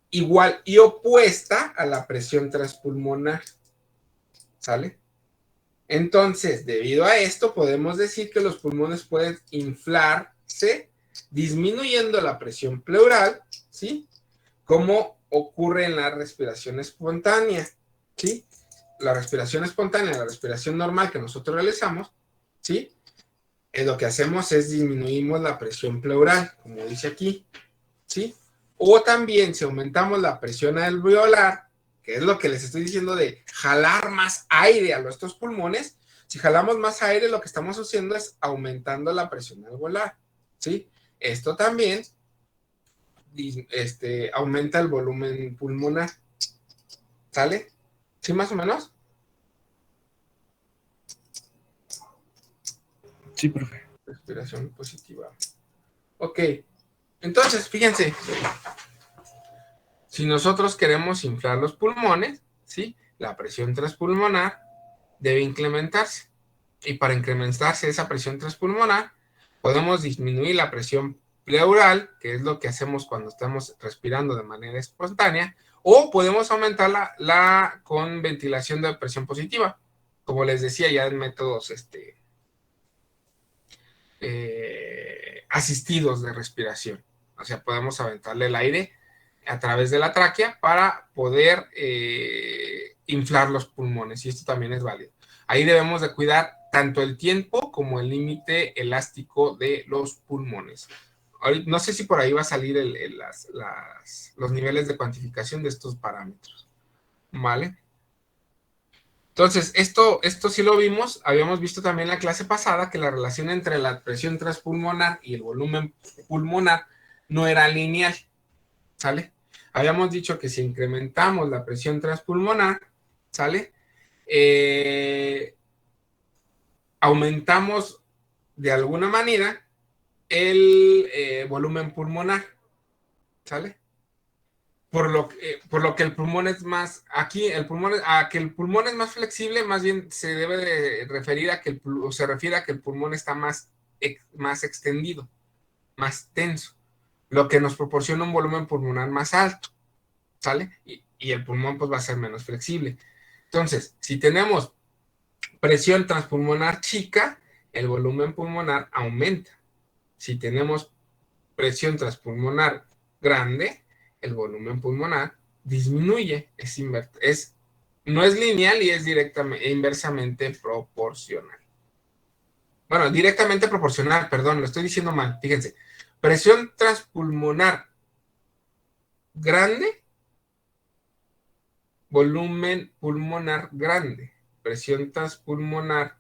igual y opuesta a la presión transpulmonar, ¿sale? Entonces, debido a esto, podemos decir que los pulmones pueden inflarse disminuyendo la presión pleural, ¿sí? Como ocurre en la respiración espontánea, ¿sí? La respiración espontánea, la respiración normal que nosotros realizamos, ¿sí? Lo que hacemos es disminuimos la presión pleural, como dice aquí, ¿sí? O también si aumentamos la presión alveolar, que es lo que les estoy diciendo de jalar más aire a nuestros pulmones, si jalamos más aire, lo que estamos haciendo es aumentando la presión alveolar, ¿sí? Esto también aumenta el volumen pulmonar, ¿sale? ¿Sí, más o menos? Sí, profe. Respiración positiva. Ok, entonces, fíjense, si nosotros queremos inflar los pulmones, ¿sí? La presión transpulmonar debe incrementarse. Y para incrementarse esa presión transpulmonar, podemos disminuir la presión pleural, que es lo que hacemos cuando estamos respirando de manera espontánea, o podemos aumentarla con ventilación de presión positiva, como les decía ya en métodos asistidos de respiración. O sea, podemos aventarle el aire a través de la tráquea para poder inflar los pulmones, y esto también es válido. Ahí debemos de cuidar tanto el tiempo como el límite elástico de los pulmones. No sé si por ahí va a salir los niveles de cuantificación de estos parámetros, ¿vale? Entonces, esto sí lo vimos, habíamos visto también en la clase pasada que la relación entre la presión transpulmonar y el volumen pulmonar no era lineal, ¿sale? Habíamos dicho que si incrementamos la presión transpulmonar, ¿sale? Aumentamos de alguna manera el volumen pulmonar, ¿sale? Por lo que el pulmón es más, aquí el pulmón, a que el pulmón es más flexible, más bien se debe de referir a que se refiere a que el pulmón está más extendido, más tenso, lo que nos proporciona un volumen pulmonar más alto, ¿sale? Y el pulmón pues va a ser menos flexible. Entonces, si tenemos presión transpulmonar chica, el volumen pulmonar aumenta. Si tenemos presión transpulmonar grande, el volumen pulmonar disminuye. No es lineal y es inversamente proporcional. Bueno, directamente proporcional, perdón, lo estoy diciendo mal. Fíjense, presión transpulmonar grande, volumen pulmonar grande. Presión transpulmonar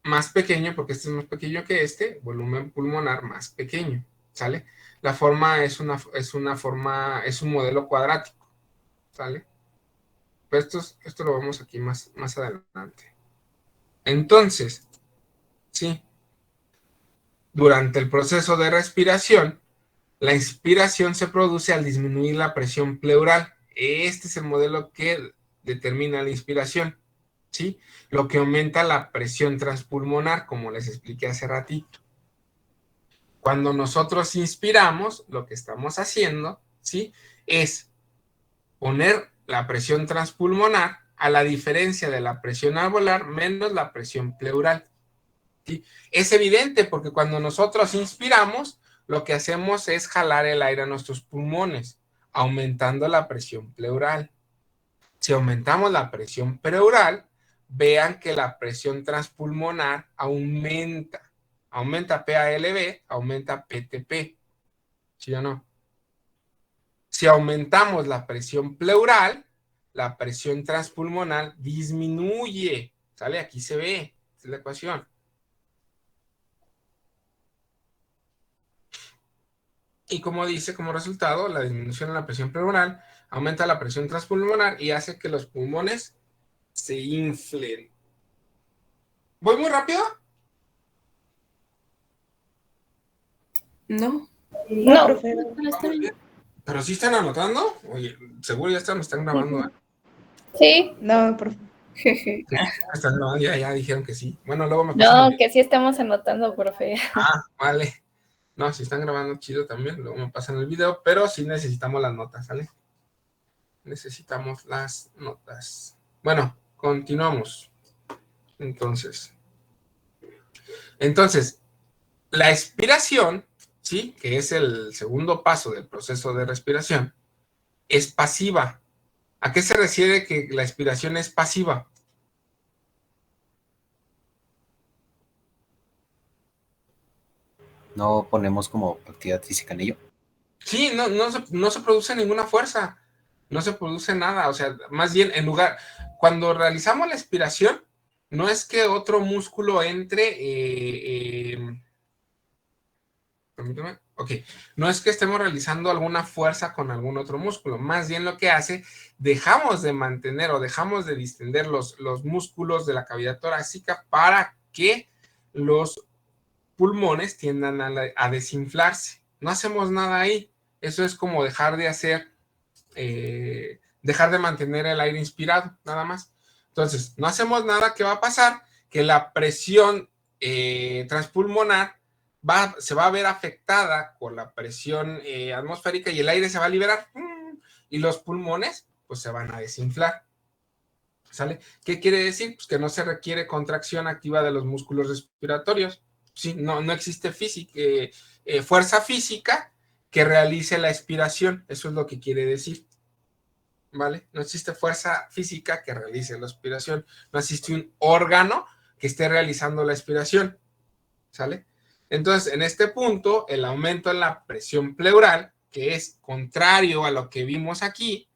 más pequeño, porque este es más pequeño que este, volumen pulmonar más pequeño, ¿sale? La forma es un modelo cuadrático, ¿sale? Pues esto lo vemos aquí más adelante. Entonces, sí, durante el proceso de respiración, la inspiración se produce al disminuir la presión pleural. Este es el modelo que determina la inspiración, ¿sí? Lo que aumenta la presión transpulmonar, como les expliqué hace ratito. Cuando nosotros inspiramos, lo que estamos haciendo, ¿sí? Es poner la presión transpulmonar a la diferencia de la presión alveolar menos la presión pleural, ¿sí? Es evidente porque cuando nosotros inspiramos, lo que hacemos es jalar el aire a nuestros pulmones, aumentando la presión pleural. Si aumentamos la presión pleural, vean que la presión transpulmonar aumenta. Aumenta PALB, aumenta PTP. ¿Sí o no? Si aumentamos la presión pleural, la presión transpulmonar disminuye. ¿Sale? Aquí se ve. Esta es la ecuación. Y como dice, como resultado, la disminución de la presión pleural aumenta la presión transpulmonar y hace que los pulmones se inflen. ¿Voy muy rápido? No. No, profe. está bien. ¿Pero sí están anotando? Oye, seguro ya me están grabando, ¿eh? Sí. No, profe. Jeje. No, ya dijeron que sí. Bueno, luego me No, pasan el... que sí estamos anotando, profe. Ah, vale. No, si están grabando chido también, luego me pasan el video, pero sí necesitamos las notas, ¿sale? Necesitamos las notas. Bueno, continuamos. Entonces, la expiración, ¿sí? Que es el segundo paso del proceso de respiración, es pasiva. ¿A qué se refiere que la expiración es pasiva? No ponemos como actividad física en ello. Sí, no se produce ninguna fuerza, no se produce nada, o sea, más bien en lugar, cuando realizamos la expiración, no es que otro músculo entre, permítame, ok, no es que estemos realizando alguna fuerza con algún otro músculo, más bien lo que hace, dejamos de mantener o dejamos de distender los músculos de la cavidad torácica para que los pulmones tiendan a desinflarse. No hacemos nada ahí. Eso es como dejar de hacer, dejar de mantener el aire inspirado, nada más. Entonces, no hacemos nada. ¿Qué va a pasar? Que la presión transpulmonar se va a ver afectada por la presión atmosférica y el aire se va a liberar y los pulmones pues se van a desinflar. ¿Sale? ¿Qué quiere decir? Pues que no se requiere contracción activa de los músculos respiratorios. Sí, no existe fuerza física que realice la expiración. Eso es lo que quiere decir. ¿Vale? No existe fuerza física que realice la expiración. No existe un órgano que esté realizando la expiración. ¿Sale? Entonces, en este punto, el aumento en la presión pleural, que es contrario a lo que vimos aquí,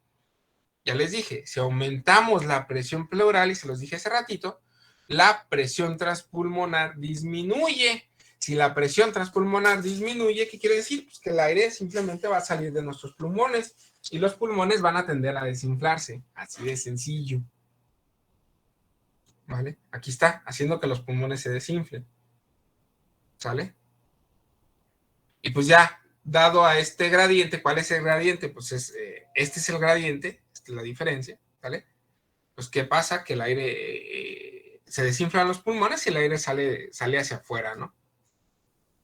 ya les dije, si aumentamos la presión pleural, y se los dije hace ratito, la presión transpulmonar disminuye. Si la presión transpulmonar disminuye, ¿qué quiere decir? Pues que el aire simplemente va a salir de nuestros pulmones y los pulmones van a tender a desinflarse. Así de sencillo. ¿Vale? Aquí está, haciendo que los pulmones se desinflen. ¿Sale? Y pues ya, dado a este gradiente, ¿cuál es el gradiente? Pues este es el gradiente, esta es la diferencia, ¿vale? Pues ¿qué pasa? Que el aire se desinflan los pulmones y el aire sale hacia afuera, ¿no?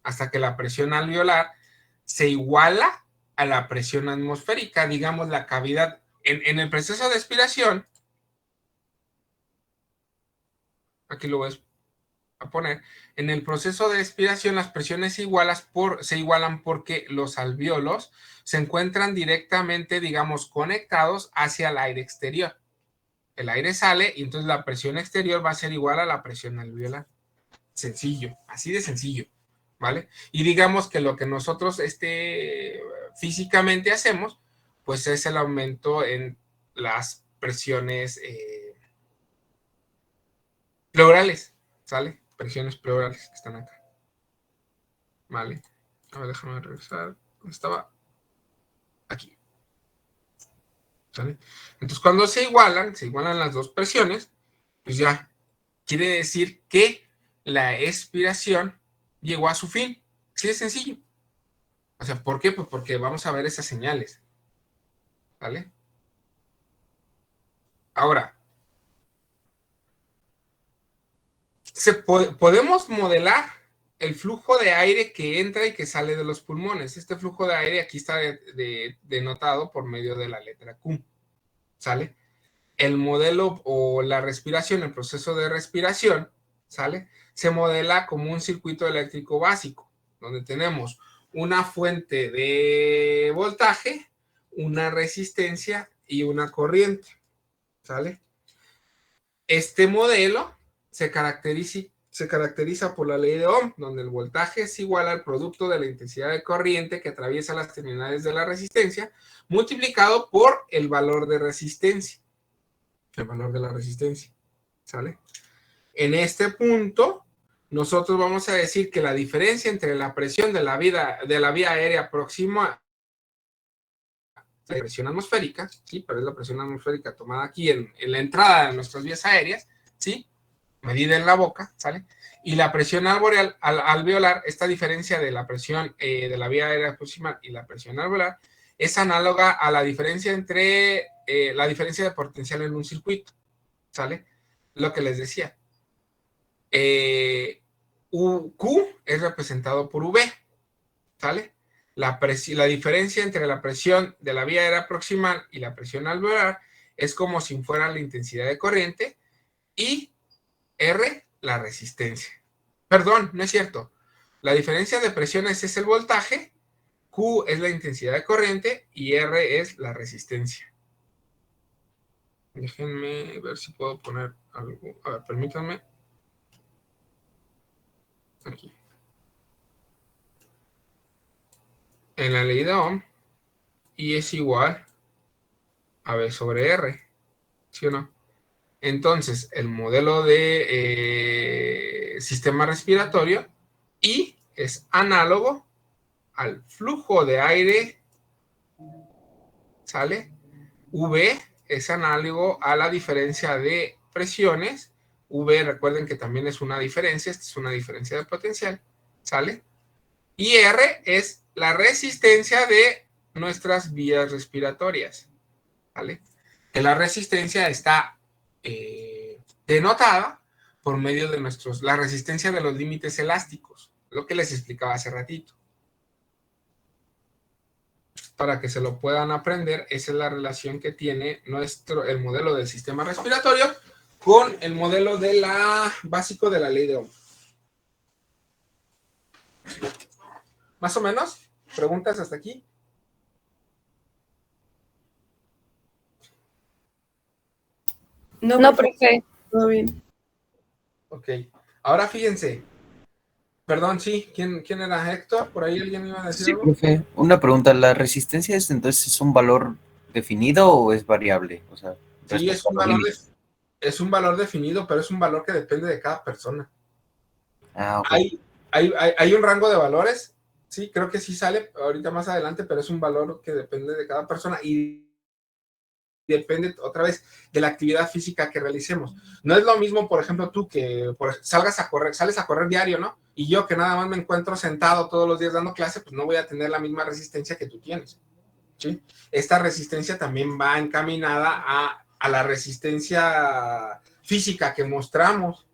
Hasta que la presión alveolar se iguala a la presión atmosférica, digamos la cavidad. En el proceso de expiración, aquí lo voy a poner, en el proceso de expiración las presiones se igualan porque los alvéolos se encuentran directamente, digamos, conectados hacia el aire exterior. El aire sale y entonces la presión exterior va a ser igual a la presión alveolar. Sencillo, así de sencillo, ¿vale? Y digamos que lo que nosotros físicamente hacemos, pues es el aumento en las presiones pleurales, ¿sale? Presiones pleurales que están acá, ¿vale? A ver, déjame regresar. ¿Dónde estaba? Aquí. ¿Sale? Entonces, cuando se igualan las dos presiones, pues ya quiere decir que la expiración llegó a su fin. Así de sencillo. O sea, ¿por qué? Pues porque vamos a ver esas señales. ¿Vale? Ahora, podemos modelar el flujo de aire que entra y que sale de los pulmones. Este flujo de aire aquí está denotado por medio de la letra Q. ¿Sale? El modelo o la respiración, el proceso de respiración, ¿sale? Se modela como un circuito eléctrico básico, donde tenemos una fuente de voltaje, una resistencia y una corriente, ¿sale? Este modelo se caracteriza por la ley de Ohm, donde el voltaje es igual al producto de la intensidad de corriente que atraviesa las terminales de la resistencia, multiplicado por el valor de resistencia. El valor de la resistencia, ¿sale? En este punto, nosotros vamos a decir que la diferencia entre la presión de la vía aérea próxima a la presión atmosférica, ¿sí? Pero es la presión atmosférica tomada aquí en la entrada de nuestras vías aéreas, ¿sí? Medida en la boca, ¿sale? Y la presión alveolar, esta diferencia de la presión de la vía aérea próxima y la presión alveolar, es análoga a la diferencia entre la diferencia de potencial en un circuito, ¿sale? lo que les decía. Q es representado por V, ¿sale? La diferencia entre la presión de la vía aérea proximal y la presión alveolar es como si fuera la intensidad de corriente y R, la resistencia. Perdón, no es cierto. La diferencia de presiones es el voltaje, Q es la intensidad de corriente y R es la resistencia. Déjenme ver si puedo poner algo. A ver, permítanme. Aquí. En la ley de Ohm, I es igual a V sobre R. ¿Sí o no? Entonces, el modelo de sistema respiratorio, I es análogo al flujo de aire, ¿sale? V es análogo a la diferencia de presiones. V, recuerden que también es una diferencia, esta es una diferencia de potencial, ¿sale? Y R es la resistencia de nuestras vías respiratorias, ¿vale? Que la resistencia está denotada por medio de la resistencia de los límites elásticos, lo que les explicaba hace ratito. Para que se lo puedan aprender, esa es la relación que tiene el modelo del sistema respiratorio con el modelo básico de la ley de Ohm. ¿Más o menos? ¿Preguntas hasta aquí? No, profe. Todo bien. Ok. Ahora fíjense. Perdón, sí. ¿Quién era? ¿Héctor? ¿Por ahí alguien iba a decir Sí, algo? profe. Una pregunta, ¿la resistencia entonces es un valor definido o es variable? O sea, Sí, es un valor definido, pero es un valor que depende de cada persona. Ah, ok. Hay un rango de valores, sí, creo que sí sale ahorita más adelante, pero es un valor que depende de cada persona y depende otra vez de la actividad física que realicemos. No es lo mismo, por ejemplo, tú que sales a correr diario, ¿no? Y yo que nada más me encuentro sentado todos los días dando clase, pues no voy a tener la misma resistencia que tú tienes, ¿sí? Esta resistencia también va encaminada a la resistencia física que mostramos.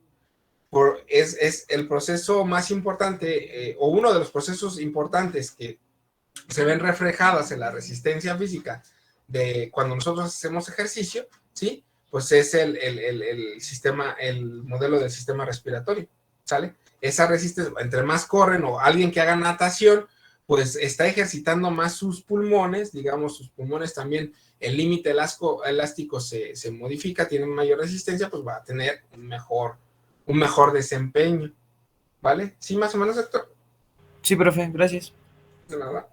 Es el proceso más importante, o uno de los procesos importantes que se ven reflejadas en la resistencia física de cuando nosotros hacemos ejercicio, ¿sí? Pues es el modelo del sistema respiratorio, ¿sale? Esa resistencia, entre más corren o alguien que haga natación, pues está ejercitando más sus pulmones, digamos, sus pulmones también, el límite elástico se modifica, tienen mayor resistencia, pues va a tener un mejor desempeño, ¿vale? ¿Sí, más o menos, Héctor? Sí, profe, gracias. De nada.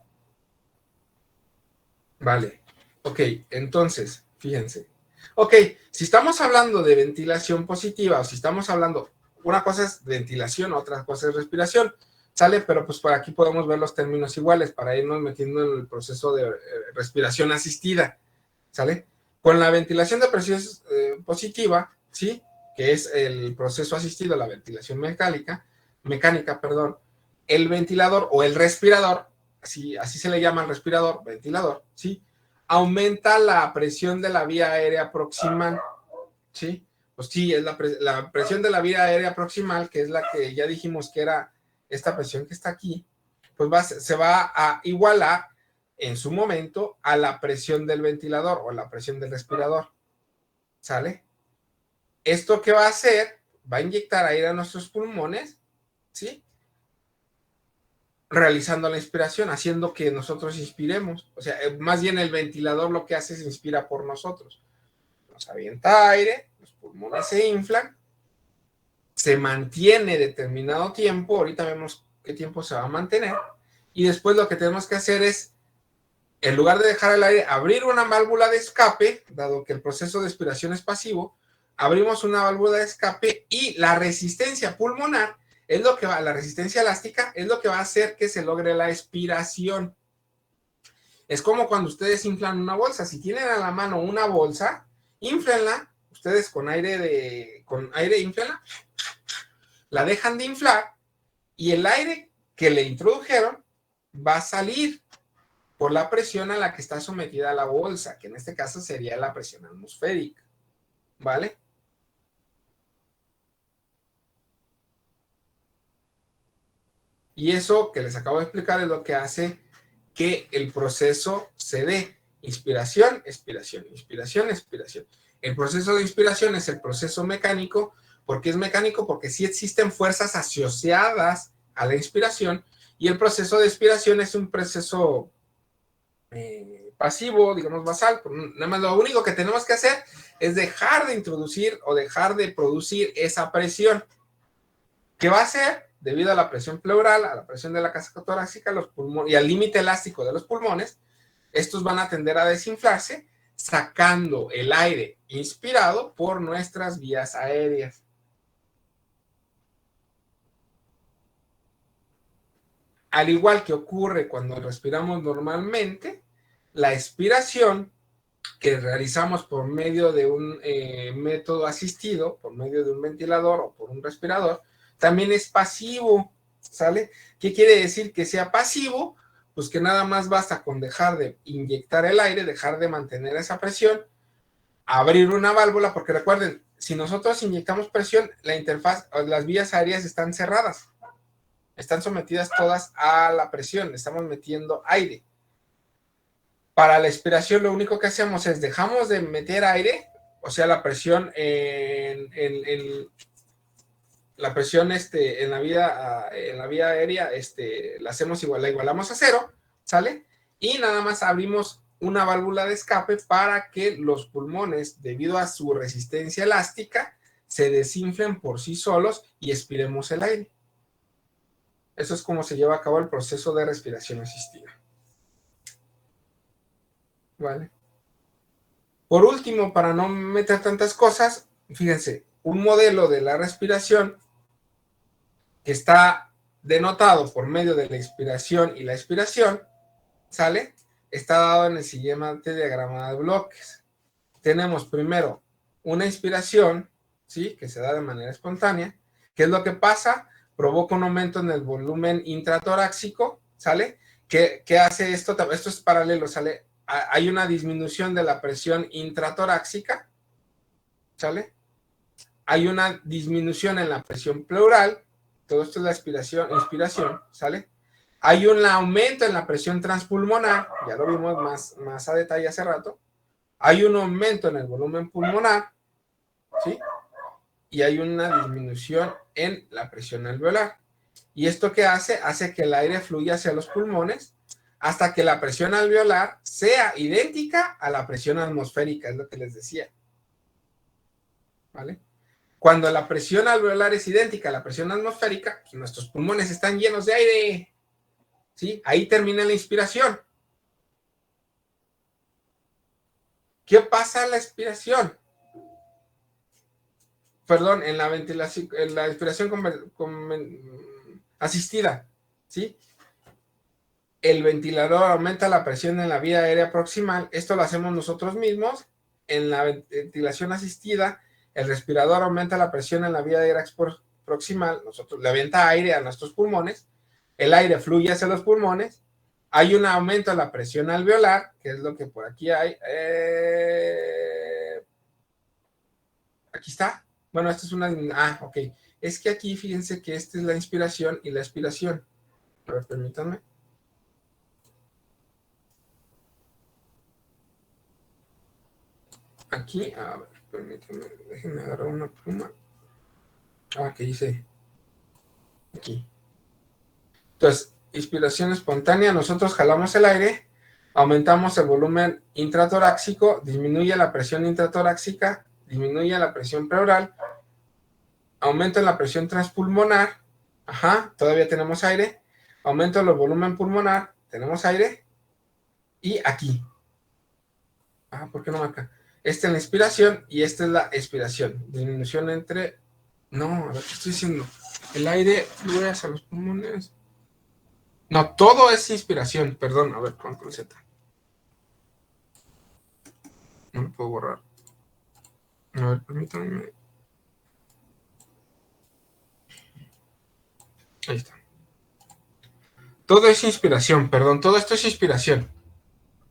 Vale, ok, entonces, fíjense. Ok, si estamos hablando de ventilación positiva o si estamos hablando, una cosa es ventilación, otra cosa es respiración, ¿sale? Pero pues por aquí podemos ver los términos iguales para irnos metiendo en el proceso de respiración asistida, ¿sale? Con la ventilación de presión positiva, ¿sí? Que es el proceso asistido a la ventilación mecánica, el ventilador o el respirador, así se le llama al respirador, ventilador, ¿sí? Aumenta la presión de la vía aérea proximal, ¿sí? Pues sí, es la presión de la vía aérea proximal, que es la que ya dijimos que era esta presión que está aquí, pues se va a igualar en su momento a la presión del ventilador o la presión del respirador, ¿sale? ¿Esto qué va a hacer? Va a inyectar aire a nuestros pulmones, ¿sí? Realizando la inspiración, haciendo que nosotros inspiremos. O sea, más bien el ventilador lo que hace es inspira por nosotros. Nos avienta aire, los pulmones se inflan, se mantiene determinado tiempo, ahorita vemos qué tiempo se va a mantener, y después lo que tenemos que hacer es, en lugar de dejar el aire, abrir una válvula de escape, dado que el proceso de expiración es pasivo, abrimos una válvula de escape y la resistencia pulmonar es lo que la resistencia elástica es lo que va a hacer que se logre la expiración. Es como cuando ustedes inflan una bolsa. Si tienen a la mano una bolsa, inflenla, ustedes con aire inflenla, la dejan de inflar y el aire que le introdujeron va a salir por la presión a la que está sometida la bolsa, que en este caso sería la presión atmosférica, ¿vale? Y eso que les acabo de explicar es lo que hace que el proceso se dé. Inspiración, expiración, inspiración, expiración. El proceso de inspiración es el proceso mecánico. ¿Por qué es mecánico? Porque sí existen fuerzas asociadas a la inspiración, y el proceso de expiración es un proceso pasivo, digamos basal. Nada más lo único que tenemos que hacer es dejar de introducir o dejar de producir esa presión. ¿Qué va a hacer? Debido a la presión pleural, a la presión de la casca torácica, los pulmones y al límite elástico de los pulmones, estos van a tender a desinflarse, sacando el aire inspirado por nuestras vías aéreas. Al igual que ocurre cuando respiramos normalmente, la expiración que realizamos por medio de un método asistido, por medio de un ventilador o por un respirador, también es pasivo, ¿sale? ¿Qué quiere decir que sea pasivo? Pues que nada más basta con dejar de inyectar el aire, dejar de mantener esa presión, abrir una válvula, porque recuerden, si nosotros inyectamos presión, la interfaz, las vías aéreas están cerradas, están sometidas todas a la presión, estamos metiendo aire. Para la expiración lo único que hacemos es dejamos de meter aire, o sea, la presión la presión en la vía aérea la hacemos igual, la igualamos a cero, ¿sale? Y nada más abrimos una válvula de escape para que los pulmones, debido a su resistencia elástica, se desinflen por sí solos y expiremos el aire. Eso es como se lleva a cabo el proceso de respiración asistida. ¿Vale? Por último, para no meter tantas cosas, fíjense, un modelo de la respiración que está denotado por medio de la inspiración y la expiración, ¿sale? Está dado en el siguiente diagrama de bloques. Tenemos primero una inspiración, ¿sí? Que se da de manera espontánea. ¿Qué es lo que pasa? Provoca un aumento en el volumen intratorácico, ¿sale? ¿Qué hace esto? Esto es paralelo, ¿sale? Hay una disminución de la presión intratorácica, ¿sale? Hay una disminución en la presión pleural. Todo esto es la inspiración, ¿sale? Hay un aumento en la presión transpulmonar, ya lo vimos más a detalle hace rato. Hay un aumento en el volumen pulmonar, ¿sí? Y hay una disminución en la presión alveolar. ¿Y esto qué hace? Hace que el aire fluya hacia los pulmones hasta que la presión alveolar sea idéntica a la presión atmosférica, es lo que les decía. ¿Vale? Cuando la presión alveolar es idéntica a la presión atmosférica, pues nuestros pulmones están llenos de aire. ¿Sí? Ahí termina la inspiración. ¿Qué pasa en la expiración? Perdón, en la ventilación, en la inspiración asistida, ¿sí? El ventilador aumenta la presión en la vía aérea proximal. Esto lo hacemos nosotros mismos. En la ventilación asistida, el respirador aumenta la presión en la vía aérea proximal. Nosotros le avienta aire a nuestros pulmones. El aire fluye hacia los pulmones. Hay un aumento en la presión alveolar, que es lo que por aquí hay. Aquí está. Bueno, esto es una... ok. Es que aquí, fíjense que esta es la inspiración y la expiración. A ver, permítanme. Aquí, a ver, permítanme, déjenme agarrar una pluma. ¿Qué hice? Aquí. Entonces, inspiración espontánea, nosotros jalamos el aire, aumentamos el volumen intratorácico, disminuye la presión intratorácica, disminuye la presión pleural, aumenta la presión transpulmonar, todavía tenemos aire, aumenta el volumen pulmonar, tenemos aire, y aquí. ¿Por qué no acá? Esta es la inspiración y esta es la expiración. Disminución entre... No, a ver, ¿qué estoy diciendo? El aire fluye hacia los pulmones. No, todo es inspiración. Perdón, a ver, control Z. No lo puedo borrar. A ver, permítanme. Ahí está. Todo es inspiración, perdón, todo esto es inspiración.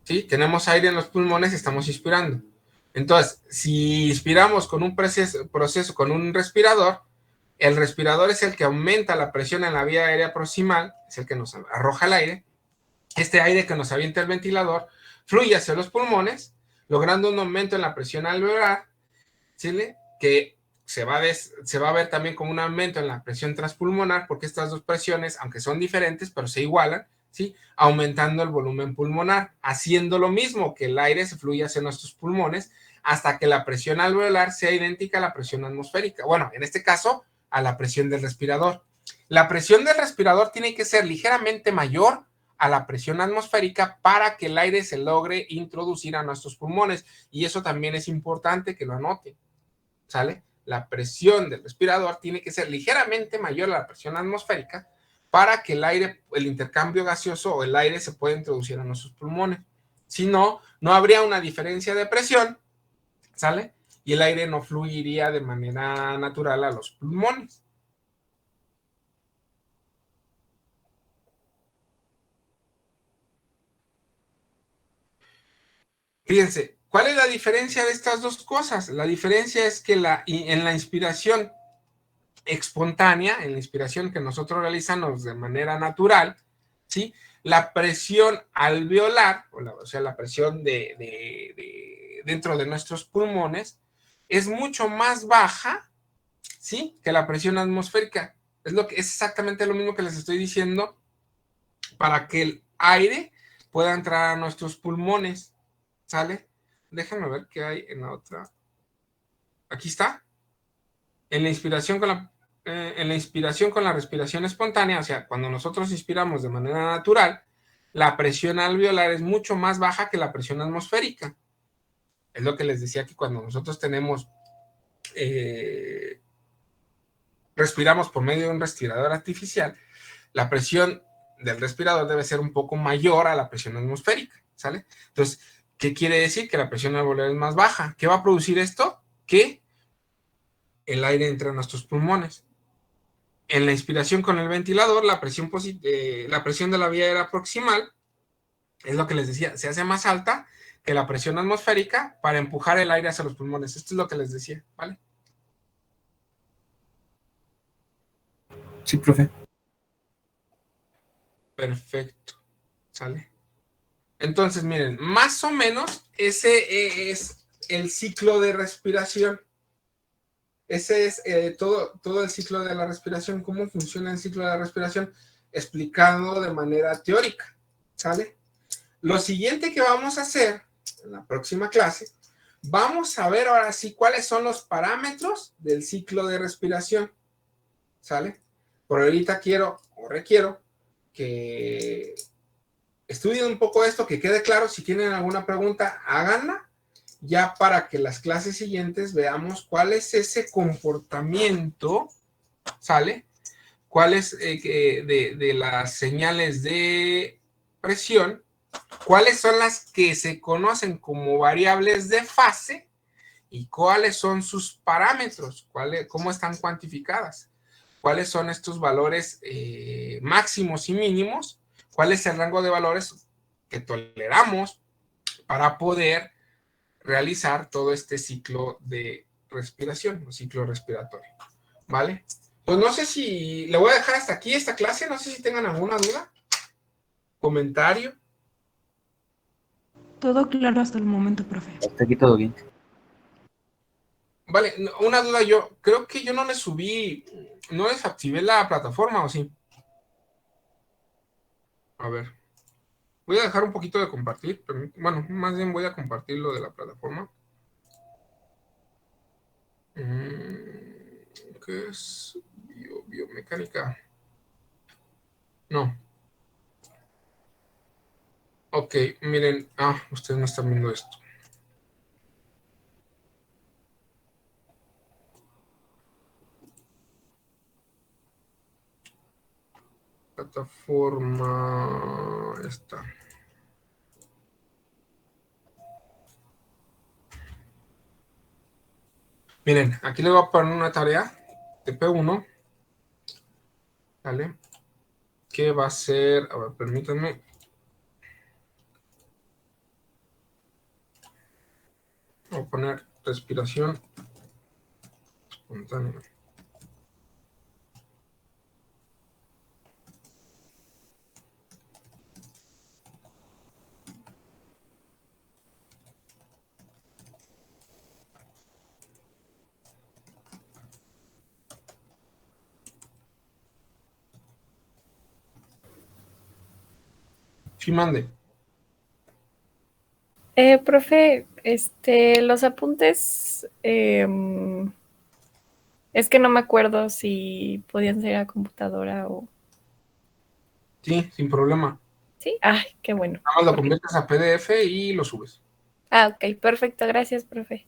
¿Sí? Tenemos aire en los pulmones, estamos inspirando. Entonces, si inspiramos con un proceso, con un respirador, El respirador es el que aumenta la presión en la vía aérea proximal, es el que nos arroja el aire. Este aire que nos avienta el ventilador fluye hacia los pulmones, logrando un aumento en la presión alveolar, ¿sí? Que se va a ver también como un aumento en la presión transpulmonar, porque estas dos presiones, aunque son diferentes, pero se igualan, ¿sí? Aumentando el volumen pulmonar, haciendo lo mismo que el aire se fluye hacia nuestros pulmones, hasta que la presión alveolar sea idéntica a la presión atmosférica. Bueno, en este caso, a la presión del respirador. La presión del respirador tiene que ser ligeramente mayor a la presión atmosférica para que el aire se logre introducir a nuestros pulmones. Y eso también es importante que lo anoten, ¿sale? La presión del respirador tiene que ser ligeramente mayor a la presión atmosférica para que el aire, el intercambio gaseoso o el aire se pueda introducir a nuestros pulmones. Si no, no habría una diferencia de presión, ¿sale? Y el aire no fluiría de manera natural a los pulmones. Fíjense, ¿cuál es la diferencia de estas dos cosas? La diferencia es que en la inspiración espontánea, en la inspiración que nosotros realizamos de manera natural, ¿sí? La presión alveolar, o sea, la presión dentro de nuestros pulmones, es mucho más baja, ¿sí? Que la presión atmosférica. Es exactamente lo mismo que les estoy diciendo para que el aire pueda entrar a nuestros pulmones, ¿sale? Déjenme ver qué hay en la otra. Aquí está. En la inspiración con la respiración espontánea, o sea, cuando nosotros inspiramos de manera natural, la presión alveolar es mucho más baja que la presión atmosférica. Es lo que les decía, que cuando nosotros respiramos por medio de un respirador artificial, la presión del respirador debe ser un poco mayor a la presión atmosférica, ¿sale? Entonces, ¿qué quiere decir? Que la presión alveolar es más baja. ¿Qué va a producir esto? Que el aire entre a nuestros pulmones. En la inspiración con el ventilador, la presión de la vía aérea proximal, es lo que les decía, se hace más alta que la presión atmosférica para empujar el aire hacia los pulmones. Esto es lo que les decía, ¿vale? Sí, profe. Perfecto, ¿sale? Entonces, miren, más o menos ese es el ciclo de respiración. Ese es todo el ciclo de la respiración, cómo funciona el ciclo de la respiración, explicado de manera teórica, ¿sale? Lo siguiente que vamos a hacer en la próxima clase, vamos a ver ahora sí cuáles son los parámetros del ciclo de respiración, ¿sale? Por ahorita requiero que estudien un poco esto, que quede claro. Si tienen alguna pregunta, háganla, ya para que las clases siguientes veamos cuál es ese comportamiento, ¿sale? ¿Cuál es de las señales de presión? ¿Cuáles son las que se conocen como variables de fase? ¿Y cuáles son sus parámetros? ¿Cómo están cuantificadas? ¿Cuáles son estos valores máximos y mínimos? ¿Cuál es el rango de valores que toleramos para poder realizar todo este ciclo de respiración, o ciclo respiratorio? ¿Vale? Pues no sé si le voy a dejar hasta aquí esta clase, no sé si tengan alguna duda, comentario. Todo claro hasta el momento, profe. Hasta aquí todo bien. Vale, una duda, yo creo que yo no les activé la plataforma, ¿o sí? A ver, voy a dejar un poquito de compartir, pero, bueno, más bien voy a compartir lo de la plataforma. ¿Qué es? Biomecánica. No. Ok, miren. Ustedes no están viendo esto. Plataforma. Esta. Miren, aquí les voy a poner una tarea. TP1. ¿Vale? Que va a ser. A ver, permítanme. Voy a poner respiración espontánea. Sí, mande. Profe, los apuntes, es que no me acuerdo si podían ser a computadora o... Sí, sin problema. ¿Sí? Ay, qué bueno. Nada más lo Ok. conviertes a PDF y lo subes. Ah, ok, perfecto. Gracias, profe.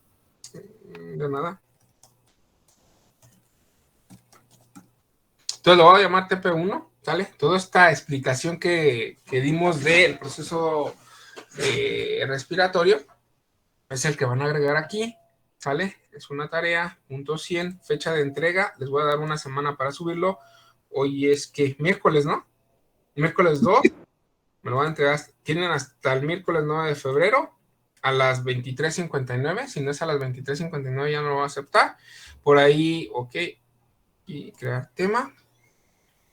De nada. Entonces lo voy a llamar TP1, ¿sale? Toda esta explicación que dimos del proceso respiratorio es el que van a agregar aquí, ¿sale? Es una tarea, punto 100, fecha de entrega. Les voy a dar una semana para subirlo. Hoy es que miércoles, ¿no? Miércoles 2. Me lo van a entregar. Tienen hasta el miércoles 9 de febrero a las 23:59. Si no es a las 23:59 ya no lo va a aceptar. Por ahí, ok. Y crear tema.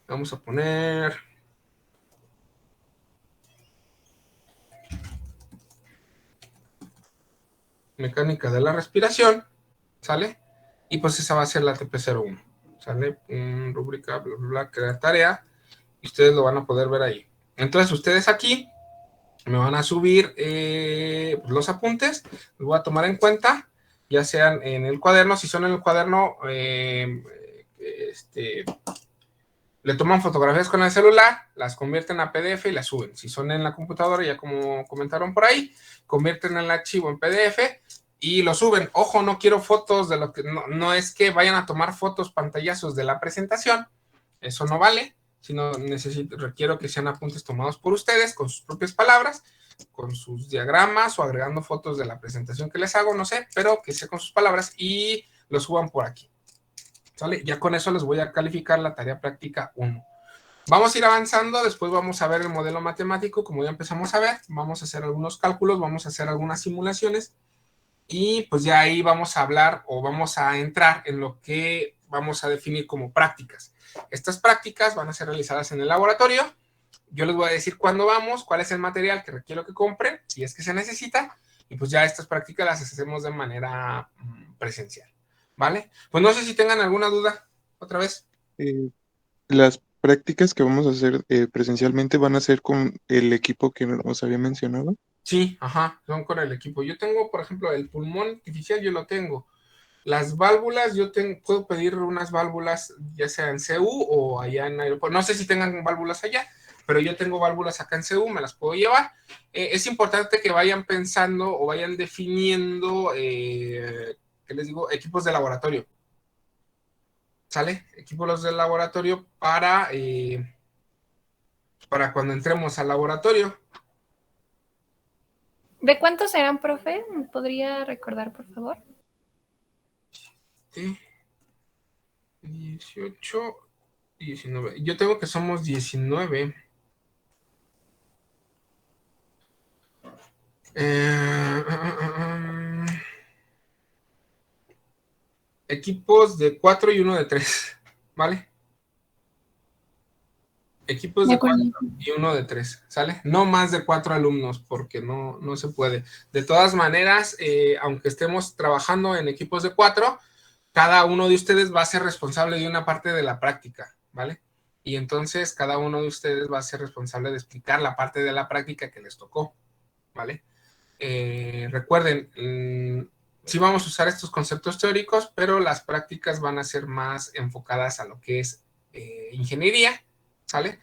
Vamos a poner mecánica de la respiración, ¿sale? Y pues esa va a ser la TP01, ¿sale? Rúbrica, bla, bla, bla, crear tarea. Y ustedes lo van a poder ver ahí. Entonces ustedes aquí me van a subir los apuntes. Los voy a tomar en cuenta, ya sean en el cuaderno. Si son en el cuaderno, le toman fotografías con el celular, las convierten a PDF y las suben. Si son en la computadora, ya como comentaron por ahí, convierten el archivo en PDF y lo suben. Ojo, no quiero fotos de lo que... No es que vayan a tomar fotos, pantallazos de la presentación. Eso no vale. Sino requiero que sean apuntes tomados por ustedes con sus propias palabras, con sus diagramas o agregando fotos de la presentación que les hago, no sé, pero que sea con sus palabras y lo suban por aquí. ¿Sale? Ya con eso les voy a calificar la tarea práctica 1. Vamos a ir avanzando, después vamos a ver el modelo matemático, como ya empezamos a ver, vamos a hacer algunos cálculos, vamos a hacer algunas simulaciones y pues ya ahí vamos a hablar o vamos a entrar en lo que vamos a definir como prácticas. Estas prácticas van a ser realizadas en el laboratorio. Yo les voy a decir cuándo vamos, cuál es el material que requiero que compren, si es que se necesita, y pues ya estas prácticas las hacemos de manera presencial, ¿vale? Pues no sé si tengan alguna duda, otra vez. Las prácticas que vamos a hacer presencialmente van a ser con el equipo que nos había mencionado. Sí, ajá, son con el equipo. Yo tengo, por ejemplo, el pulmón artificial, yo lo tengo. Las válvulas, puedo pedir unas válvulas, ya sea en CU o allá en aeropuerto. No sé si tengan válvulas allá, pero yo tengo válvulas acá en CU, me las puedo llevar. Es importante que vayan pensando o vayan definiendo, ¿qué les digo? Equipos de laboratorio. ¿Sale? Equipos de laboratorio para cuando entremos al laboratorio. ¿De cuántos eran, profe? ¿Me podría recordar, por favor? 18, 19. Yo tengo que somos 19. Equipos de 4 y uno de 3, ¿vale? Equipos de 4 y uno de 3, ¿sale? No más de 4 alumnos, porque no se puede. De todas maneras, aunque estemos trabajando en equipos de 4, cada uno de ustedes va a ser responsable de una parte de la práctica, ¿vale? Y entonces cada uno de ustedes va a ser responsable de explicar la parte de la práctica que les tocó, ¿vale? Recuerden, sí vamos a usar estos conceptos teóricos, pero las prácticas van a ser más enfocadas a lo que es ingeniería, ¿sale?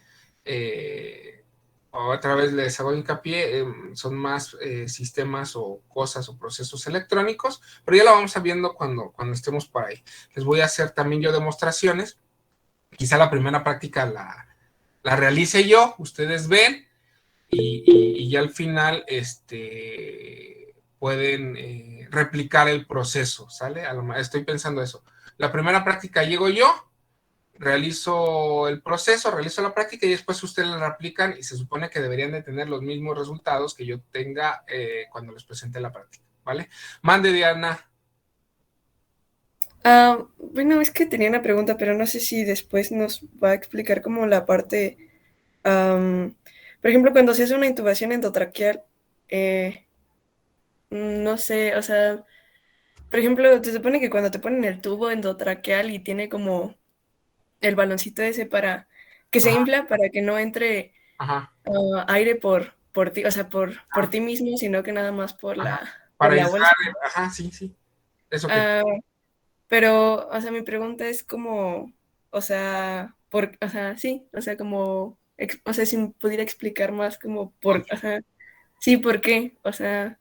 Otra vez les hago hincapié, son más sistemas o cosas o procesos electrónicos, pero ya lo vamos a viendo cuando estemos por ahí. Les voy a hacer también yo demostraciones. Quizá la primera práctica la realice yo, ustedes ven, y ya al final pueden replicar el proceso, ¿sale? Estoy pensando eso. La primera práctica llego yo, realizo el proceso, realizo la práctica y después ustedes la replican y se supone que deberían de tener los mismos resultados que yo tenga cuando les presente la práctica, ¿vale? Mande, Diana. Bueno, es que tenía una pregunta, pero no sé si después nos va a explicar como la parte, por ejemplo, cuando se hace una intubación endotraqueal, no sé, o sea, por ejemplo, se supone que cuando te ponen el tubo endotraqueal y tiene como el baloncito ese para que se infla para que no entre Ajá. aire por ti, o sea, por ti mismo, sino que nada más por Para la bolsa. aislar, ajá, sí. Eso que Ah, pero, o sea, mi pregunta es como, o sea, sí, o sea, como, o sea, si me pudiera explicar más como o sea, sí, ¿por qué? O sea,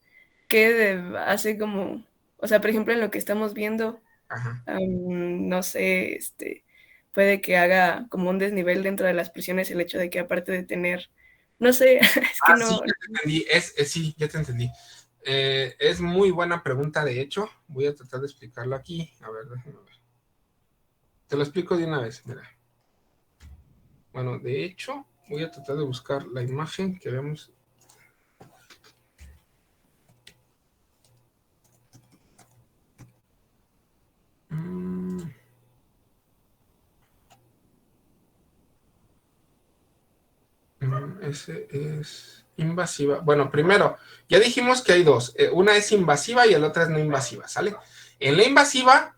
hace como, o sea, por ejemplo, en lo que estamos viendo, ajá. no sé, puede que haga como un desnivel dentro de las prisiones el hecho de que aparte de tener, no sé, es que Sí, no, ya te entendí. Sí, ya te entendí. Es muy buena pregunta, de hecho. Voy a tratar de explicarlo aquí. A ver, déjame ver. Te lo explico de una vez, mira. Bueno, de hecho, voy a tratar de buscar la imagen que vemos. Ese es invasiva. Bueno, primero, ya dijimos que hay dos. Una es invasiva y la otra es no invasiva, ¿sale? En la invasiva,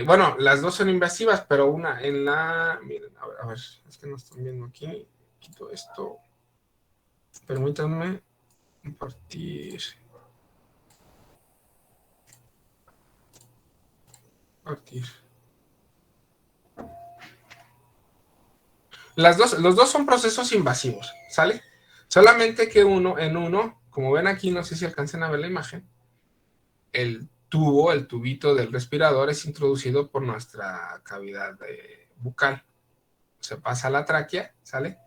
bueno, las dos son invasivas, pero una en la... Miren, a ver, es que no están viendo aquí. Quito esto. Permítanme compartir. Los dos son procesos invasivos, ¿sale? Solamente que en uno, como ven aquí, no sé si alcancen a ver la imagen, el tubito del respirador es introducido por nuestra cavidad bucal. Se pasa a la tráquea, ¿sale?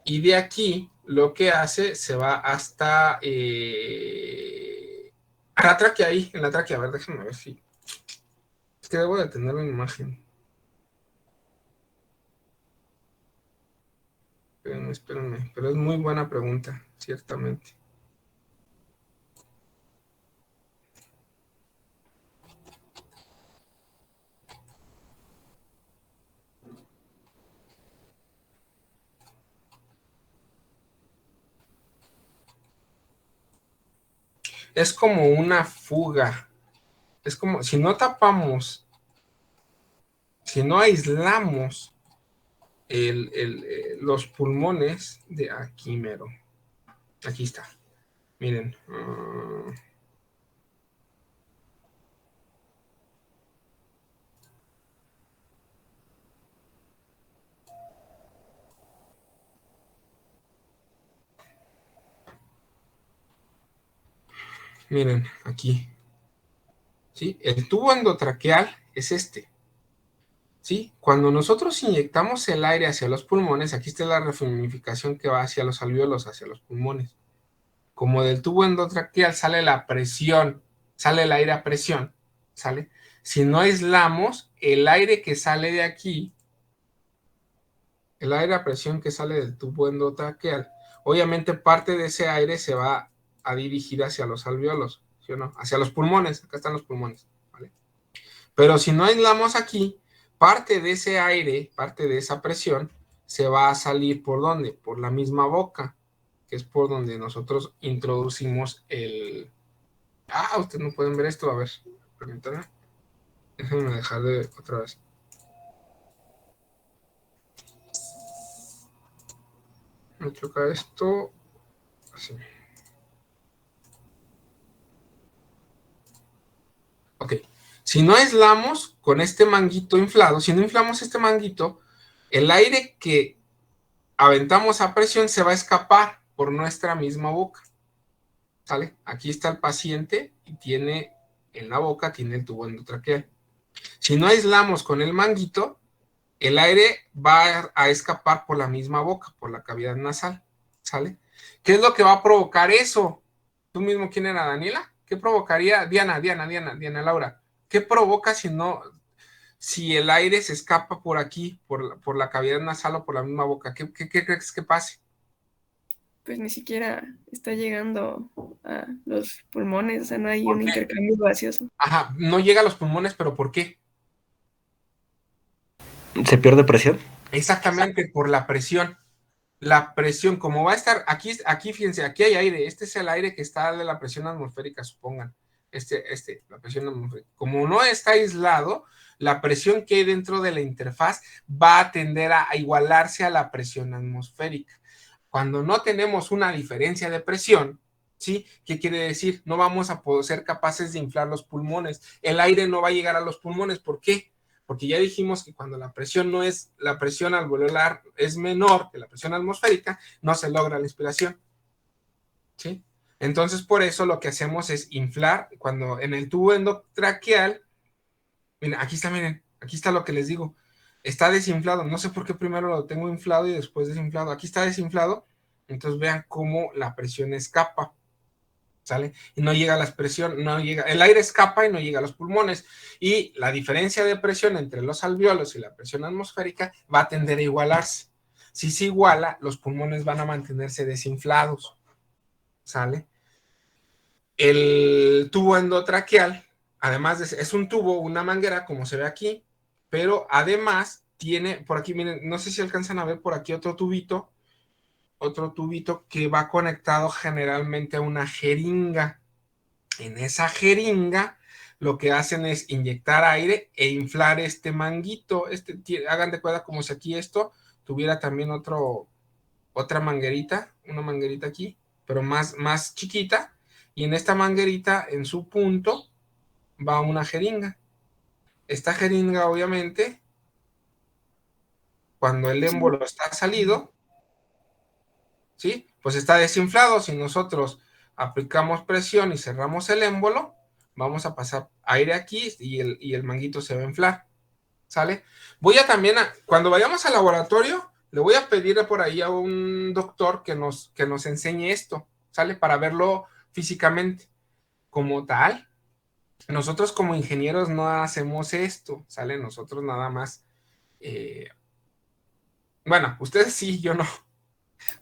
Y de aquí lo que hace se va hasta a la tráquea ahí, en la tráquea. A ver, déjenme ver si... Es que debo de tener una imagen. Espérenme, pero es muy buena pregunta, ciertamente. Es como una fuga. Es como, si no tapamos, si no aislamos los pulmones de aquí mero. Aquí está. Miren. Miren, aquí. ¿Sí? El tubo endotraqueal es este. ¿Sí? Cuando nosotros inyectamos el aire hacia los pulmones, aquí está la reformificación que va hacia los alvéolos, hacia los pulmones. Como del tubo endotraqueal sale la presión, sale el aire a presión, ¿sale? Si no aislamos el aire que sale de aquí, el aire a presión que sale del tubo endotraqueal, obviamente parte de ese aire se va a dirigir hacia los alvéolos, ¿sí o no? Hacia los pulmones, acá están los pulmones, ¿vale? Pero si no aislamos aquí, parte de ese aire, parte de esa presión, se va a salir ¿por dónde? Por la misma boca, que es por donde nosotros introducimos el... ustedes no pueden ver esto, a ver, permítanme. Déjenme dejar de otra vez. Me choca esto, así. Ok, si no aislamos con este manguito inflado, si no inflamos este manguito, el aire que aventamos a presión se va a escapar por nuestra misma boca, ¿sale? Aquí está el paciente y tiene en la boca, tiene el tubo endotraqueal. Si no aislamos con el manguito, el aire va a escapar por la misma boca, por la cavidad nasal, ¿sale? ¿Qué es lo que va a provocar eso? ¿Tú mismo quién era, Daniela? ¿Qué provocaría? Diana Laura. ¿Qué provoca si el aire se escapa por aquí, por la cavidad nasal o por la misma boca? ¿Qué crees que pase? pues ni siquiera está llegando a los pulmones, o sea, no hay un intercambio gaseoso. Ajá, no llega a los pulmones, pero ¿por qué? ¿Se pierde presión? Exactamente, por la presión. La presión, como va a estar, aquí, fíjense, aquí hay aire, este es el aire que está de la presión atmosférica, supongan, la presión atmosférica. Como no está aislado, la presión que hay dentro de la interfaz va a tender a igualarse a la presión atmosférica. Cuando no tenemos una diferencia de presión, ¿sí? ¿Qué quiere decir? No vamos a poder ser capaces de inflar los pulmones. El aire no va a llegar a los pulmones. ¿Por qué? Porque ya dijimos que cuando la presión alveolar es menor que la presión atmosférica, no se logra la inspiración. ¿Sí? Entonces, por eso lo que hacemos es inflar cuando en el tubo endotraqueal, miren, aquí está lo que les digo. Está desinflado. No sé por qué primero lo tengo inflado y después desinflado. Aquí está desinflado. Entonces vean cómo la presión escapa. ¿Sale? Y no llega la presión, el aire escapa y no llega a los pulmones. Y la diferencia de presión entre los alvéolos y la presión atmosférica va a tender a igualarse. Si se iguala, los pulmones van a mantenerse desinflados. ¿Sale? El tubo endotraqueal, además es un tubo, una manguera, como se ve aquí, pero además tiene, por aquí, miren, no sé si alcanzan a ver por aquí otro tubito que va conectado generalmente a una jeringa. En esa jeringa lo que hacen es inyectar aire e inflar este manguito. Hagan de cuenta como si aquí esto tuviera también otra manguerita, una manguerita aquí, pero más chiquita, y en esta manguerita, en su punto, va una jeringa. Esta jeringa, obviamente, cuando el émbolo está salido, ¿sí? Pues está desinflado. Si nosotros aplicamos presión y cerramos el émbolo, vamos a pasar aire aquí y el manguito se va a inflar. ¿Sale? Cuando vayamos al laboratorio, le voy a pedir por ahí a un doctor que nos enseñe esto, ¿sale? Para verlo físicamente. Como tal, nosotros como ingenieros no hacemos esto, ¿sale? Nosotros nada más, bueno, ustedes sí, yo no.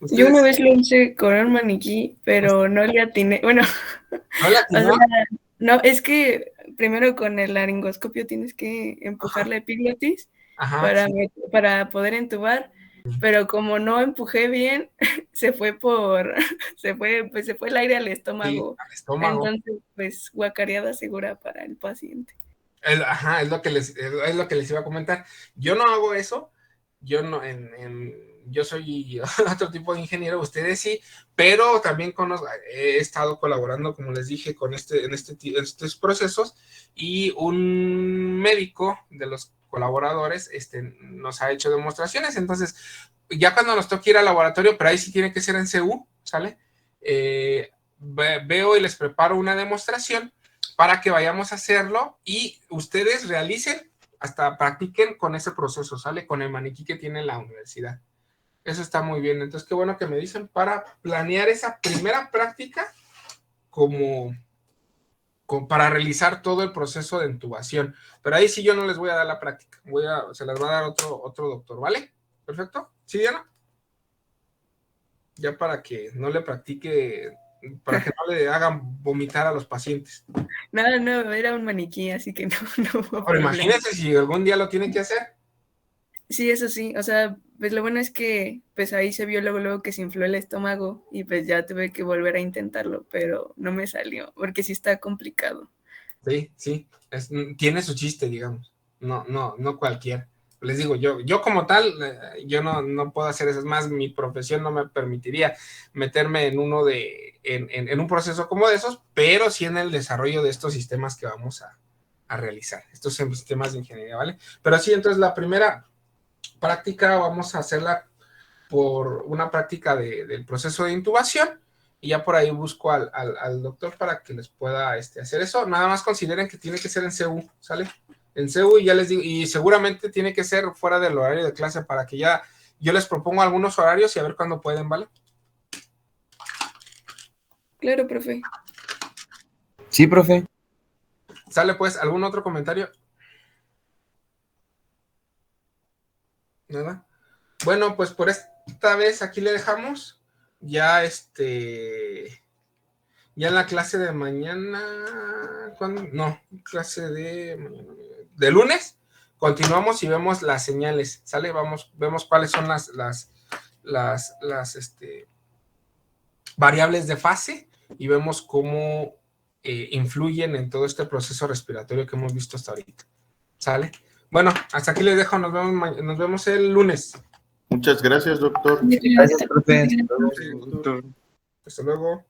Yo una vez lo hice con un maniquí, pero no le atiné. Bueno, ¿no le atinó? o sea, no, es que primero con el laringoscopio tienes que empujar la epiglotis para poder entubar, pero como no empujé bien, se fue el aire al estómago. Sí, al estómago. Entonces, pues, guacareada segura para el paciente. Es lo que les iba a comentar. Yo no hago eso. Yo no, yo soy otro tipo de ingeniero, ustedes sí, pero también he estado colaborando, como les dije, en estos procesos, y un médico de los colaboradores nos ha hecho demostraciones. Entonces, ya cuando nos toque ir al laboratorio, pero ahí sí tiene que ser en CU, ¿sale? Veo y les preparo una demostración para que vayamos a hacerlo y ustedes realicen, hasta practiquen con ese proceso, ¿sale? Con el maniquí que tiene la universidad. Eso está muy bien. Entonces, qué bueno que me dicen para planear esa primera práctica para realizar todo el proceso de intubación. Pero ahí sí yo no les voy a dar la práctica. Se las va a dar otro doctor, ¿vale? ¿Perfecto? ¿Sí, Diana? Ya para que no le practique, para que no le hagan vomitar a los pacientes. No, era un maniquí, así que no. Pero imagínense si algún día lo tienen que hacer. Sí, eso sí, o sea, pues lo bueno es que pues ahí se vio luego que se infló el estómago y pues ya tuve que volver a intentarlo, pero no me salió, porque sí está complicado. Sí, tiene su chiste, digamos, no cualquiera. Les digo, yo como tal, yo no puedo hacer eso, es más, mi profesión no me permitiría meterme en un proceso como de esos, pero sí en el desarrollo de estos sistemas que vamos a realizar, estos sistemas de ingeniería, ¿vale? Pero sí, entonces la primera práctica vamos a hacerla por una práctica del proceso de intubación, y ya por ahí busco al doctor para que les pueda hacer eso. Nada más consideren que tiene que ser en CU, ¿sale? En CU, y ya les digo, y seguramente tiene que ser fuera del horario de clase para que ya yo les propongo algunos horarios y a ver cuándo pueden, ¿vale? Claro, profe. Sí, profe. ¿Sale pues? ¿Algún otro comentario? ¿Nada? Bueno, pues por esta vez aquí le dejamos. Ya ya en la clase de mañana, ¿cuándo? No, clase de lunes, continuamos y vemos las señales, ¿sale? Vemos cuáles son las variables de fase y vemos cómo influyen en todo este proceso respiratorio que hemos visto hasta ahorita, ¿sale? Bueno, hasta aquí les dejo, nos vemos el lunes. Muchas gracias, doctor. Gracias, profe. Hasta luego.